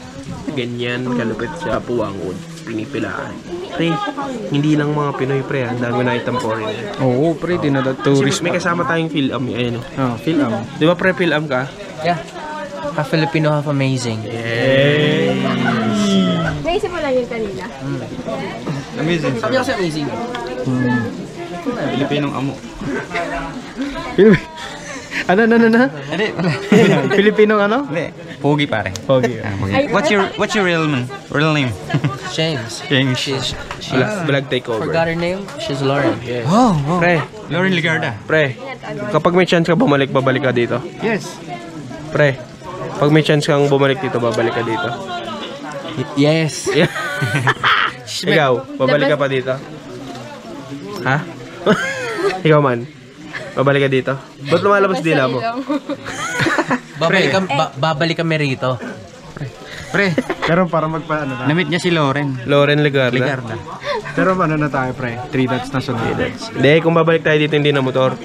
Ganyan, kalupit sa Puwangod. Pinipilaan. Pre, hindi lang mga Pinoy, pre. Ang dami na itang foreigner. Oo, pre, tourist. May kasama tayong Phil-Am. Ayan o. Phil-Am. Di ba pre, Phil-Am ka? Yeah. Half Filipino, half amazing. Yes! Naisip mo lang yun kanina? Amazing. Sabi kasi amazing. Pilipinong amo. Ano? Hindi, wala. Filipinong ano? Hindi. Pogi pare. Pogi. What's your real name? James. James. Vlog takeover. Forgot her name? She's Lauren. Yes. Oh. Pre, Lauren Ligarda. pre, kapag may chance ka babalik ka dito. Yes. Pre, pag may chance kang bumalik dito, babalik ka dito. Yes. Ikaw, babalik ka pa dito? Ha? Ikaw man, babalik ka dito? Ba't lumalabas dila mo? Babalik kami rito. Pre, Pero para magpa-ano na. na-meet niya si Lauren. Lauren Ligarda. Pero ano na tayo, pre? 3 dots na sunod. Hindi, kung babalik tayo dito, hindi na motor.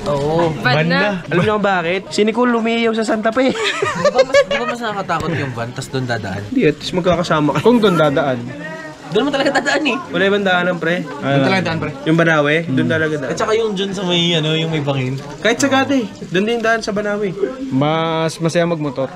Oo. Van na. Alam niyo kung bakit? Si Nicole lumiyaw sa Santa Fe. Di ba mas nakakatakot yung van, tas doon dadaan? Hindi, at least magkakasama ka. Kung doon dadaan. Doon mo talaga dadaan eh. Wala ibang daanan, pre. Doon talaga daan, pre. Yung Banawe, doon talaga daan. At saka yung dyan sa may, yung may bangin. Kahit sa Gate, doon din daan sa Banawe. Mas masaya magmotor.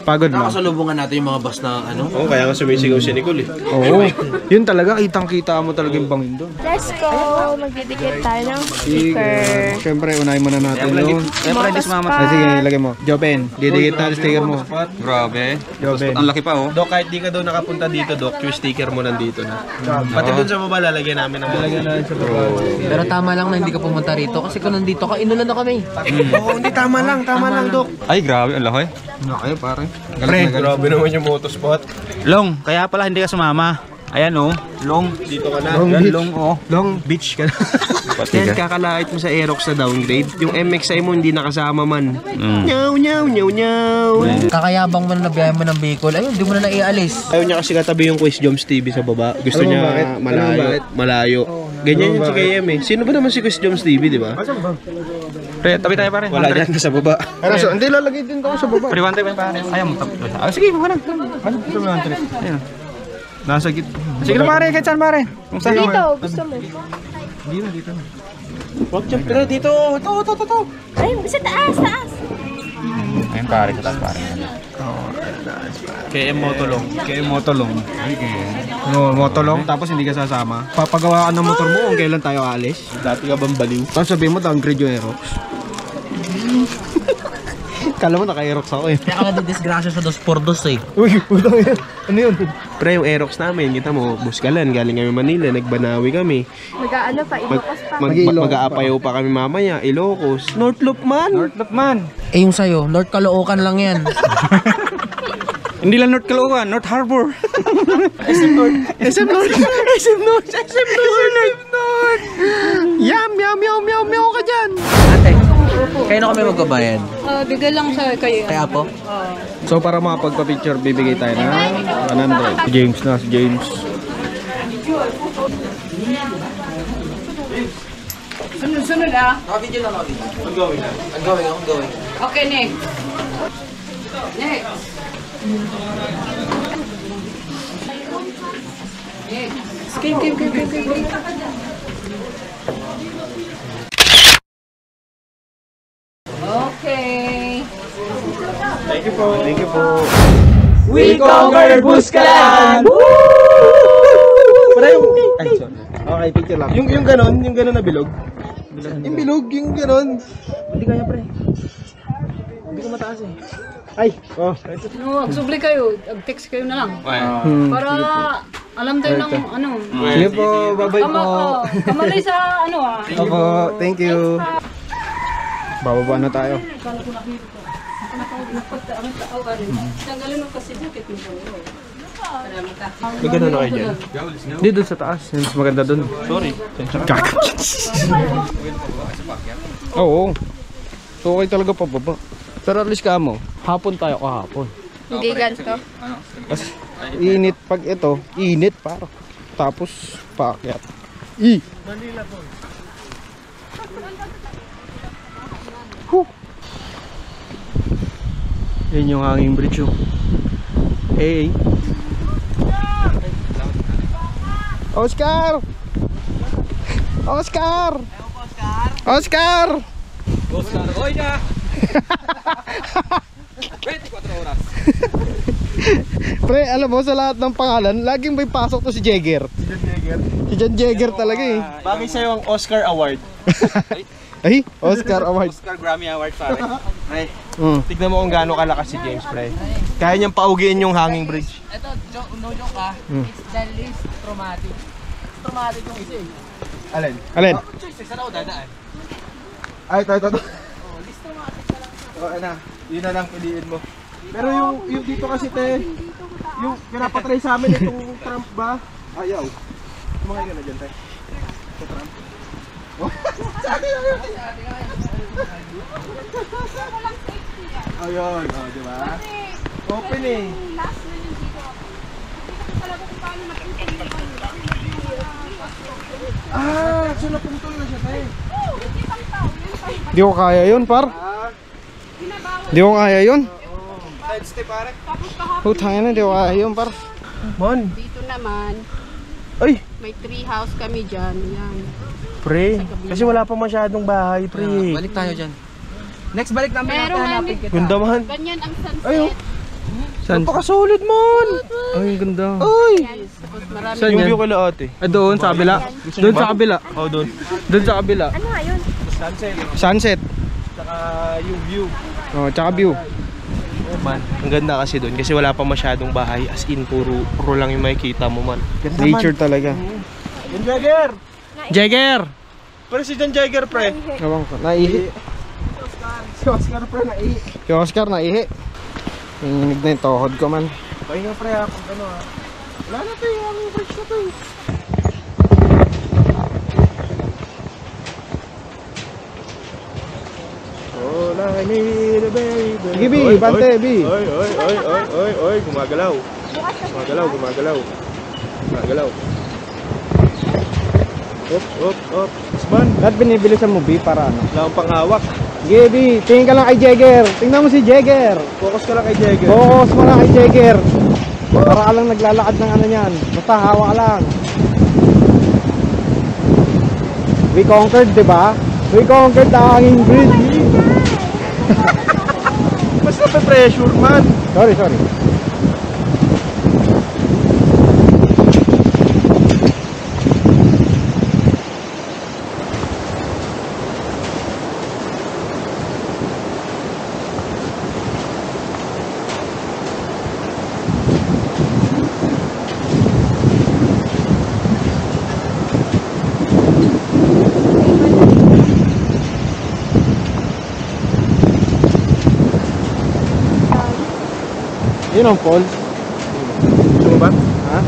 Pagod lang. Nakasalubungan natin yung mga bus na Oo, kaya nga sumisigaw si Nicole eh. Oo. Yun talaga, kitang-kita mo talaga yung bangin doon. Let's go! Magdidikit tayo ng sticker. Siyempre, unahin muna natin yung... Siyempre, di sumama. Sige, ilagay mo. Jopen, didikit na sticker mo. Grabe. Jopen. Ang laki pa oh. Dok, kahit di ka daw nakapunta dito, Dok, yung sticker mo nandito na. Pati doon sa baba, lalagyan namin ng lalagyan namin sa baba. Pero tama lang na hindi ka pumunta rito kasi kung nandito ka, inulan na kami. Oo, hindi, tama lang, Dok. Ay, grabe. Ang laki. Kayo, pare. Pre, grabe naman yung motospot. Long, kaya pala hindi ka sumama. Ayan oh. Long. Dito ka na. Long Yan, Beach. Long, oh. Long Beach ka na. Yan, kakalait mo sa Aerox na downgrade. Yung MXI mo hindi nakasama man. Nyaw. Kakayabang mo na nabiyahe mo ng Bicol, ayun, hindi mo na naialis. Ayaw niya kasi katabi yung Quiz Joms TV sa baba. Gusto Alam mo niya bakit? malayo. Ganyan yung si KM eh. Sino ba naman si Quiz Joms TV, di ba? Pre, tabi tayo pare. Wala dyan, nasa baba. Pero so, hindi lalagay din ako sa baba. Pre, one time pare. Ayaw mo tabi. Sige, wala. Ayun. Nasa git. Sige na pare, kahit saan pare. Kung saan Dito, gusto mo. Huwag dyan, pero dito. Ito. Ay, sa taas. Ngayon pare, sa taas pare. KM Motolong. KM Motolong. No, Motolong, tapos hindi ka sasama. Papagawa ka ng motor mo kung kailan tayo aalis. Dati ka bang baliw? Tapos sabihin mo, downgrade yung Aerox. Kala mo naka-Aerox ako eh. Kaya ka nadidisgrasya sa 2x2 eh. Uy, putang yan. Ano yun? Pre, yung Aerox namin, kita mo, Buskalan, galing kami Manila, nagbanawi kami. Mag-aano pa, Ilocos pa. Mag-aapayaw pa kami mamaya, Ilocos. North Loop man! North Loop man. Eh yung sa'yo, North Caloocan lang yan. Hindi lang North Caloocan, North Harbor. SM North. SM North. SM North. SM North. Yum, yum, yum, yum, yum ka dyan. Ate, kayo na kami magbabayad. Bigay lang sa kayo. Kaya po? So para makapagpa-picture, bibigay tayo ng 100. James na, si James. Sunod ah. Naka-video na, naka-video. I'm going. Okay, next. Next. Game. Okay. Thank you po. Thank you po. We conquered Buskalan! Ay, sorry. Okay, picture lang. Yung ganon na bilog. Yung bilog, yung ganon. Hindi kaya pre. Hindi ko mataas eh. Ay, oh. Magsubli kayo, text kayo na lang. Para alam tayo ng ano. Sige po, bye-bye po. Kamalay sa ano ah. Opo, thank you. Bababa na tayo. Tanggalin mo kasi jacket mo. May gano'n na kayo dyan? Hindi, doon sa taas. Mas maganda doon. Sorry. Oo. So, okay talaga pababa. Pero at least ka mo, hapon tayo kahapon. Hindi ganito. Kasi init pag ito, init para. Tapos paakyat. Manila po. Yan yung hanging bridge oh. Hey. Oscar! Oscar! Oscar! Oscar, oy na! 24 oras. Pre, alam mo sa lahat ng pangalan, laging may pasok to si Jagger. Si John Jagger talaga eh. Bagay sa'yo ang Oscar Award. Ay, Oscar Award. Oscar Grammy Award pare. Ay, tignan mo kung gaano kalakas si James, pre. Kaya niyang paugiin yung hanging bridge. Ito, no joke ah. It's the least traumatic. Traumatic yung isa eh. Alin? Alin? Saan ako dadaan? Ay, ito. Least traumatic pa lang. Oo na, yun na lang piliin mo. Pero yung dito kasi te, yung pinapatry sa amin itong Trump ba? Ayaw. Kumakay ka na dyan te. Ito Trump. Ayun, oh, di ba? Open eh. So napuntol na siya te. Di ko kaya yun, par. Di ko kaya yun. Side step pare. Putang ina, di ko kaya yun, par. Man. Dito naman, Ay, may tree house kami dyan. Yan. pre. Kasi wala pa masyadong bahay, pre. Balik tayo dyan. Next balik namin natin hanapin kita. Ganda man. Ganyan ang sunset. Ayun. Saan? Napakasolid man. Ay, ganda. Ay. Tapos marami. Saan Yung yan? view kala ate. Ah, doon sa kabila. Doon sa kabila. Oh, doon. Doon sa kabila. Ano nga yun? Sunset. Sunset. Saka yung view. Oh, tsaka view. Man, ang ganda kasi doon kasi wala pa masyadong bahay, as in puro lang yung makikita mo man. Ganda Nature talaga. John Jagger! Jagger! Pero si John Jagger, pre. Ewan ko, naihi. Si Oscar, pre, naihi. Si Oscar, naihi. Nanginig na yung tohod ko man. Pahinga, pre, ha, kung ano ha. Wala na to yung aming bridge na to eh. All I need a baby. Sige, B, bante, B. Oy, gumagalaw. Gumagalaw. Op. Sban. Lahat binibilisan mo, B, para ano? Wala akong panghawak. Sige, B, tingin ka lang kay Jagger. Tingnan mo si Jagger. Focus ka lang kay Jagger. Focus mo lang kay Jagger. Para ka lang naglalakad ng ano yan. Basta hawak ka lang. We conquered, di ba? We conquered the hanging bridge. nape-pressure man. Sorry. Yun ang falls. Gusto mo ba? Ha?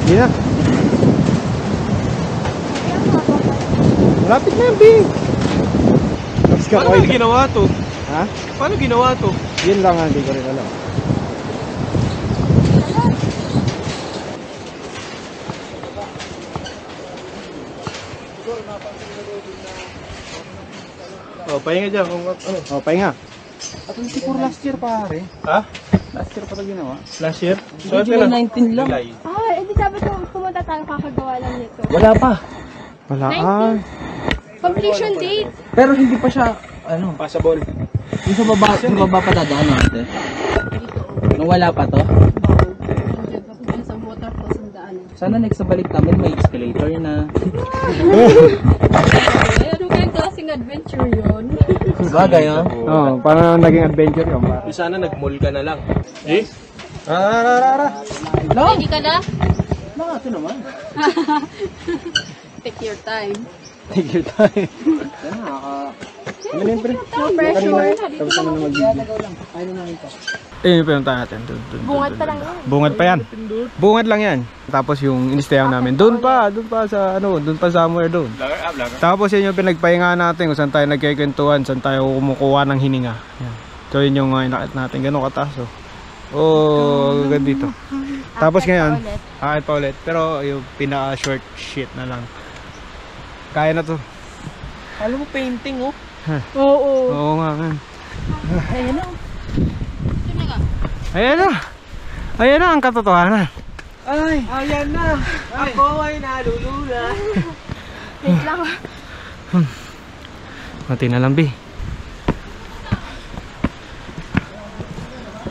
Hindi na. Malapit na yan, Bing. Paano ginawa to? Ha? Paano ginawa to? Yun lang, hindi ko rin alam. Oh, pahinga dyan kung ano. Oh, pahinga. At 24 last year pare. Ha? Last year pa ito ginawa. Last year? So, July 19 lang. Ah, edi dapat pumunta tayo kakagawa lang nito. Wala pa. Wala. 19. Completion date. Pero hindi pa siya, ano, Passable. yung sa baba pa dadaan natin. Nung wala pa to. Sa waterfalls ang daan. Sana next na balik namin may escalator na. Ay, ano kayang klaseng adventure yun? Bagay, ha? Oh, parang naging adventure yun. Sana nag-mall ka na lang. Eh? Ready ka na? Ito naman. Take your time. Take your time. No pressure. Tapos naman na mag-video. Eh, yung pinuntahan natin. Dun. Bungad pa lang yun. Bungad pa yan. Bungad lang yan. Tapos yung inistayan namin, doon pa sa doon pa somewhere doon. Tapos yun yung pinagpahinga natin kung saan tayo nagkikwentuhan, saan tayo kumukuha ng hininga. Yan. So yun yung inakit natin, gano'ng kataas oh. Oh, dito. Tapos ngayon, akit pa ulit. Pero yung pinaka short shit na lang. Kaya na to. Alam mo painting oh. Oo. Oo nga man. Ayan na. Ayan na ang katotohanan. Ay, ayan na. Ako ay nalulula. Wait lang. Mati na lang, B.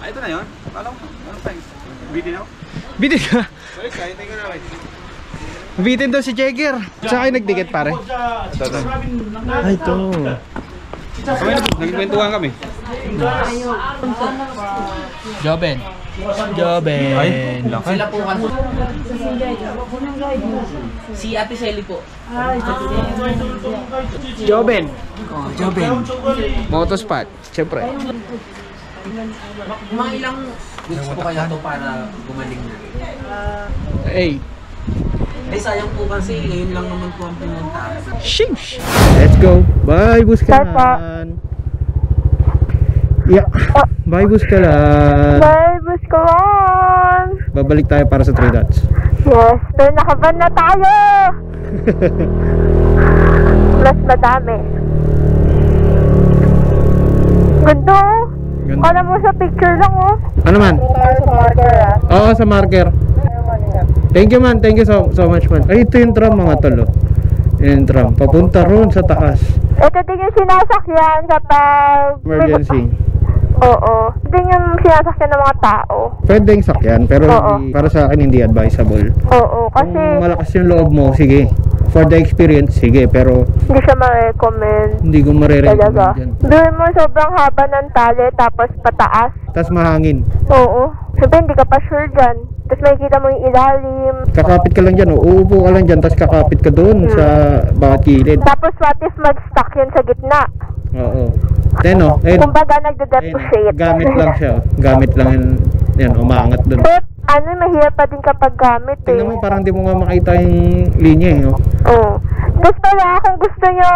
Ito na yun? Alam ko. Ano pa yun? Bitin ako? Bitin ka? Balik ka, hintay ka namin. Bitin daw si Jagger. Saan kayo nagdikit pare? Ay, ito. Kami nagkwentuhan kami. Joben. Ay, laki. Sila po kasi. Si Ate Selly po. Joben. Oh, Joben. Motospot, syempre. Mga ilang weeks po kaya to para gumaling na? Hey. Ay sayang po kasi ngayon lang naman po ang pumunta. Sheesh. Let's go. Bye, Buskalan. Yeah. Bye, Buskalan. Bye, Buskalan. Babalik tayo para sa 3 dots. Yes, pero nakaban na tayo. Mas madami. Ganda. Kala mo sa picture lang oh. Ano man? Sa marker ah. Oo, sa marker. Thank you man, thank you so much man. Ay, ito yung tram mga tol. Yung tram, papunta roon sa taas. Ito din yung sinasakyan kapag Emergency. Oo. Ito din yung sinasakyan ng mga tao. Pwedeng sakyan, pero hindi, para sa akin hindi advisable. Oo, kasi kung malakas yung loob mo, sige. For the experience, sige, pero hindi siya ma-recommend. hindi ko Talaga. marirecommend dyan. Doon mo sobrang haba ng tali tapos pataas. Tapos mahangin. Oo. Siyempre hindi ka pa sure dyan. Tapos makikita mo yung ilalim. Kakapit ka lang dyan, uupo ka lang dyan, tapos kakapit ka doon sa bawat kilid. Tapos what if mag-stuck yun sa gitna? Oo. Then, Kumbaga nagde-depreciate. gamit lang siya. Gamit lang yan, umaangat doon. But, mahirap pa din kapag gamit eh. Tingnan mo, parang di mo nga makita yung linya eh. Oh. Oo. Tapos pala, kung gusto nyo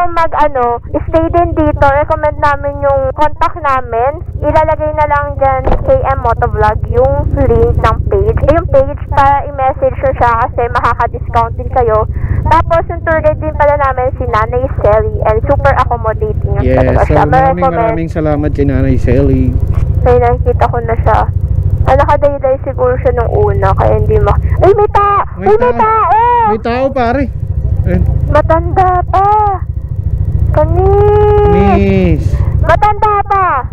stay din dito, recommend namin yung contact namin. Ilalagay na lang dyan KM Motovlog yung link ng page. Yung page para i-message nyo siya kasi makaka-discount din kayo. Tapos yung tour guide din pala namin si Nanay Selly and super accommodating yung talaga Yes, siya. so maraming salamat kay Nanay Selly. Kaya nakikita ko na siya. Nakadaylay siguro siya nung una kaya hindi Ay, may tao! May tao! May tao pare. Matanda pa! Kanis! Miss! Matanda pa!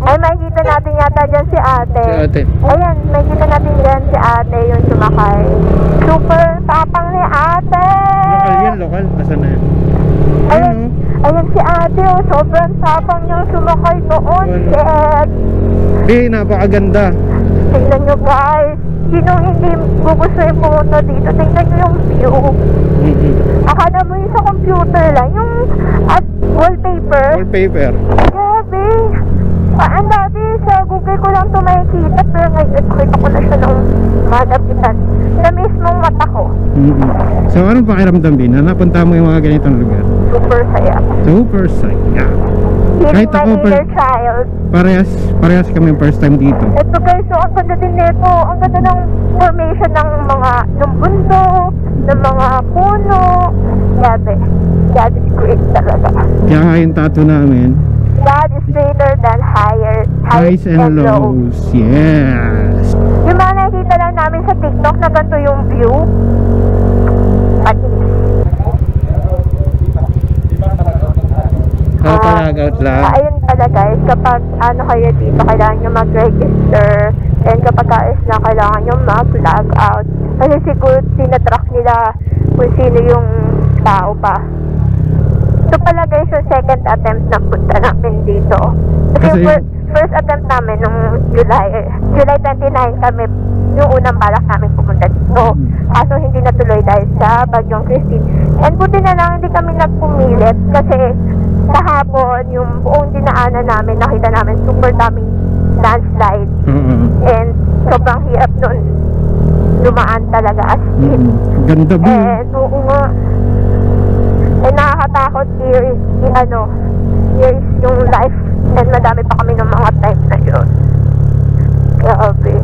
Ay, makikita natin yata dyan si ate. Si ate. Ayan, makikita natin dyan si ate yung sumakay. Super tapang ni ate! Lokal yan, lokal. Asan na yan? Ayan, ayan si ate, oh. Sobrang tapang niyang sumakay doon. Shit! Napakaganda. Tingnan nyo guys. Sinong hindi gugustuhin pumunta dito? Tingnan nyo yung view. Akala mo yung sa computer lang. Yung wallpaper. Wallpaper. Grabe. Ang dati sa Google ko lang ito makikita. Pero ngayon, kita ko na siya ng madapitan. Sa mismong mata ko. So, anong pakiramdam din na napunta mo yung mga ganitong lugar? Super saya. Super saya. Feeling Kahit my ako, inner child. parehas kami first time dito. Ito guys, so ang ganda din nito. Ang ganda ng formation ng bundok, ng mga puno. Grabe. God is great talaga. Kaya nga yung tattoo namin, God is greater than highs and lows. Yes. Yung mga nakikita lang namin sa TikTok na ganito yung view. Patis. Kapalagaut lang. Ayun pala guys, kapag ano kayo dito, kailangan nyo mag-register. And kapag is na, kailangan nyo mag-log out. Kasi siguro sinatrack nila kung sino yung tao pa. Ito pala guys yung second attempt na punta namin dito. Kasi yung first attempt namin nung July 29 kami, yung unang balak namin pumunta dito. Kaso hindi natuloy dahil sa Bagyong Christine. And buti na lang hindi kami nagpumilit kasi sa hapon, yung buong dinaanan namin, nakita namin super daming landslide. And sobrang hirap nun. Dumaan talaga as in. Ganda ba? And oo nga. And nakakatakot here is yung life. And madami pa kami ng mga time na yun. Grabe.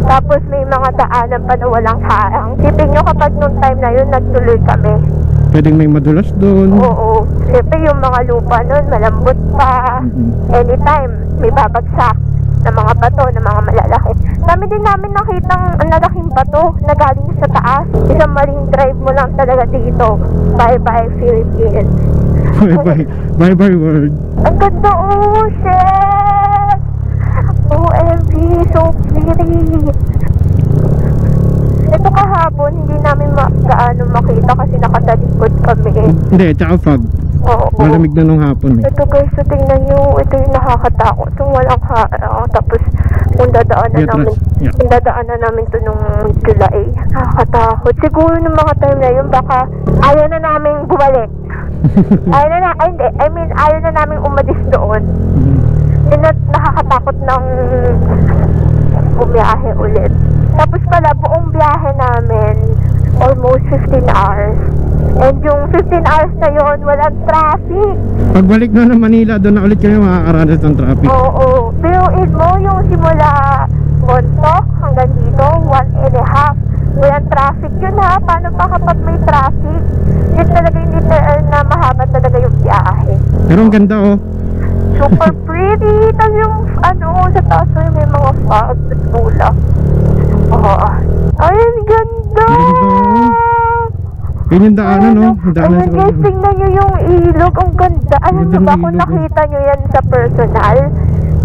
Tapos may mga daanan pa na walang harang. Sipin nyo kapag nung time na yun, nagtuloy kami. Pwedeng may madulas doon. Oo. Siyempre yung mga lupa nun, malambot pa. Anytime, may babagsak na mga bato, na mga malalaki. Dami din namin nakitang lalaking bato na galing sa taas. Isang marine drive mo lang talaga dito. Bye-bye, Philippines. Bye-bye world. Ang ganda, oh, shit! OMG, so pretty. Ito kahapon, hindi namin gaano makita kasi nakatalikod kami. Hindi, tsaka fog. Oo. Malamig na nung hapon eh. Ito guys, so tingnan nyo, ito yung nakakatakot. Yung walang harang. Tapos, kung dadaanan namin to nung July. Nakakatakot. Siguro nung mga time na yun, baka ayaw na namin bumalik. Ayaw na namin umalis doon. Yun na nakakatakot ng bumiyahe ulit. Tapos pala, buong biyahe namin, almost 15 hours. And yung 15 hours na yun, walang traffic. Pagbalik na ng Manila, doon na ulit kami makakaranas ng traffic. Oo. Pero yung simula Bontoc hanggang dito, 1.5. Walang traffic yun ha. Paano pa kapag may traffic? Yun talaga yung literal na mahaba talaga yung biyahe. Pero ang ganda oh. Super pretty. Tapos yung sa taas may mga fog at ulap. Ay, ang ganda! Yun yung daanan, no? Ayun guys, tingnan nyo yung ilog. Ang ganda. Alam nyo ba kung nakita nyo yan sa personal?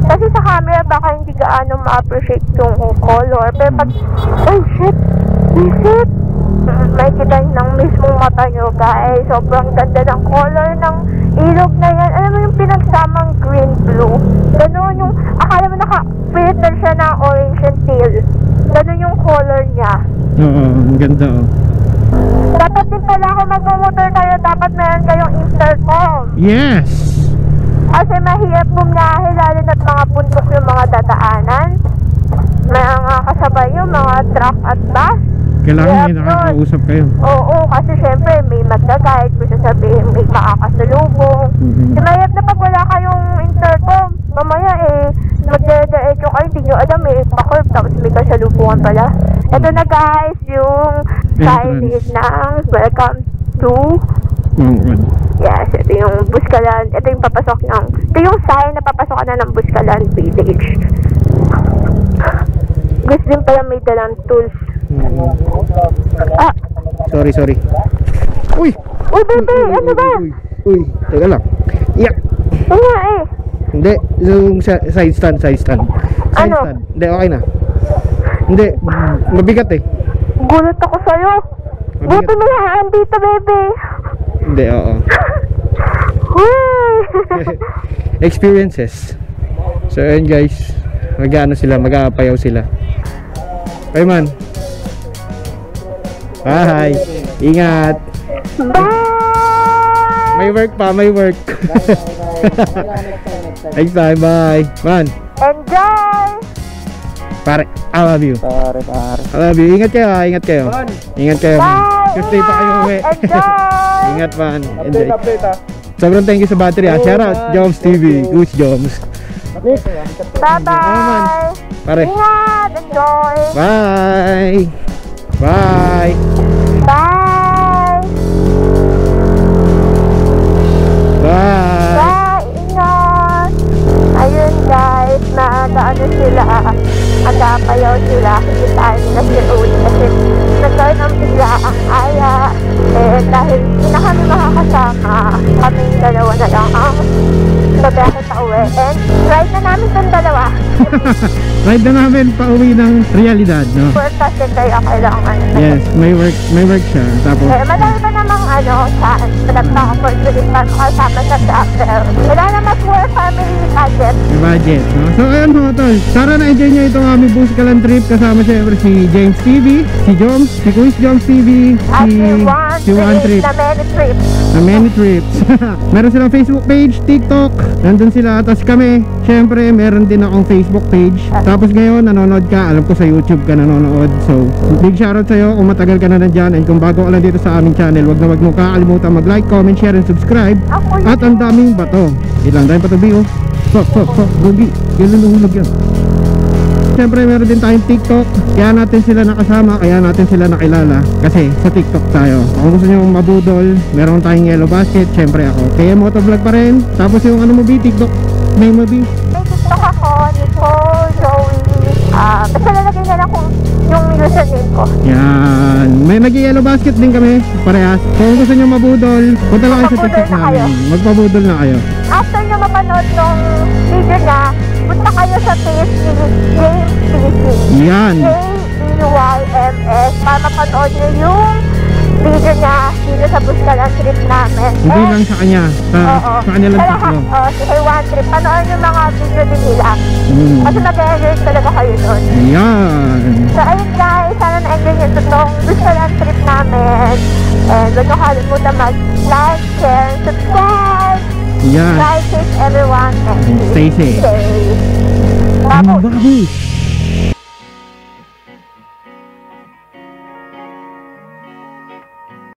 Kasi sa camera baka hindi gaano ma-appreciate yung color. Pero pag, oh shit! May kita ng mismong mata nyo guys. Sobrang ganda ng color ng ilog na yan. Alam mo yung pinagsamang green-blue? Ganun yung, akala mo naka-filter siya ng orange and teal. Ganun yung color niya. Oo, ang ganda oh. Dapat din pala kung mag-motor kayo, dapat meron kayong intercom. Yes! Kasi mahirap bumiyahe, lalo na't mga bundok yung mga dadaanan. May mga kasabay yung mga truck at bus. Kailangan may nakakausap kayo. Oo, kasi syempre may mag-guide, kung sasabihin may makakasalubong. Mahirap na pag wala kayong intercom, mamaya magdadaedyo kayo, hindi nyo alam pa-curve, tapos may kasalubungan pala. Ito na guys, yung signage ng welcome to yes, ito yung Buskalan, ito yung papasok ng, ito yung sign na papasok na ng Buskalan Village. Gusto din pala may dalang tools. Sorry. Uy, baby, ano ba? Uy, teka lang. Yeah. Oo nga Hindi, yung side stand. Side Ano? stand. Hindi, okay na. Hindi, mabigat eh. Gulat ako sa'yo. Buti mo yan dito, bebe. Hindi, oo. Experiences. So, ayun guys. Mag-ano sila, mag-aapayaw sila. Bye man. Bye. Ingat. Bye! May work pa, may work. Next time, bye. Man. Enjoy! Pare, I love you. Pare. I love you. Ingat kayo, ha? Ingat kayo. Ingat kayo. Bye! Stay pa kayo uwi. Enjoy! Ingat man. Enjoy. Sobrang thank you sa battery, ha. Shout out, Joms TV. Goose Joms. Bye-bye! Pare. Ingat! Enjoy! Bye. Bye. Bye! Bye. Bye! Ingat! Ayun guys, ano sila, agapayaw sila, kikitaan nila si Uli kasi nagkaroon ng bigla ang aya. Eh, dahil hindi na kami makakasama, kaming dalawa na lang ang babae sa uwi. And ride na namin itong dalawa. Ride na namin pa uwi ng realidad, no? Work kasi kaya kailangan. Yes, may work siya. Tapos, Eh, madami pa namang saan. Nagpaka-opportunity pa kasama sa chapter. Wala na mas more family budget. may budget, no? So, ayun mga tol. Sana na-enjoy nyo itong aming Buscalan trip. Kasama syempre si James TV, si Joms, si Quiz Joms TV, At si One Trip. na many trips. Na many trips. Meron silang Facebook page, TikTok. Nandun sila. Tapos kami, syempre, meron din akong Facebook page. Tapos ngayon, nanonood ka. Alam ko sa YouTube ka nanonood. So, big shoutout sa'yo kung matagal ka na nandyan. And kung bago ka lang dito sa aming channel, wag na wag mo kakalimutan mag-like, comment, share, and subscribe. At ang daming bato. Ilang daming bato, Bio. Gogi. Yan luluhulog yan. Siyempre meron din tayong TikTok. Kaya natin sila nakasama, kaya natin sila nakilala. Kasi sa TikTok tayo. Kung gusto nyo mabudol, meron tayong Yellow Basket. Siyempre ako, kaya motovlog pa rin. Tapos yung ano mo, TikTok name mo, May TikTok ako, Nicole, Joey. Basta lalagay na lang kung yung username ko. Yan. May nag-Yellow Basket din kami. Parehas. Kung gusto nyo mabudol, punta lang kayo sa TikTok namin. Magpabudol na kayo. After nyo mapanood nung video niya, punta kayo sa page ni James TV. Yan. J-E-Y-M-S para mapanood nyo yung video niya dito sa Buscalan trip namin. Hindi lang sa kanya. Sa kanya lang tatlo. Sa One Trip. Panood yung mga video din nila. Kasi mag-enjoy talaga kayo doon. Yan. So ayun guys, sana na-enjoy nyo itong Buscalan trip namin. And huwag nyo kalimutan mag-like, share, and subscribe. Yan. Drive safe everyone and Stay safe. Babush! Babush!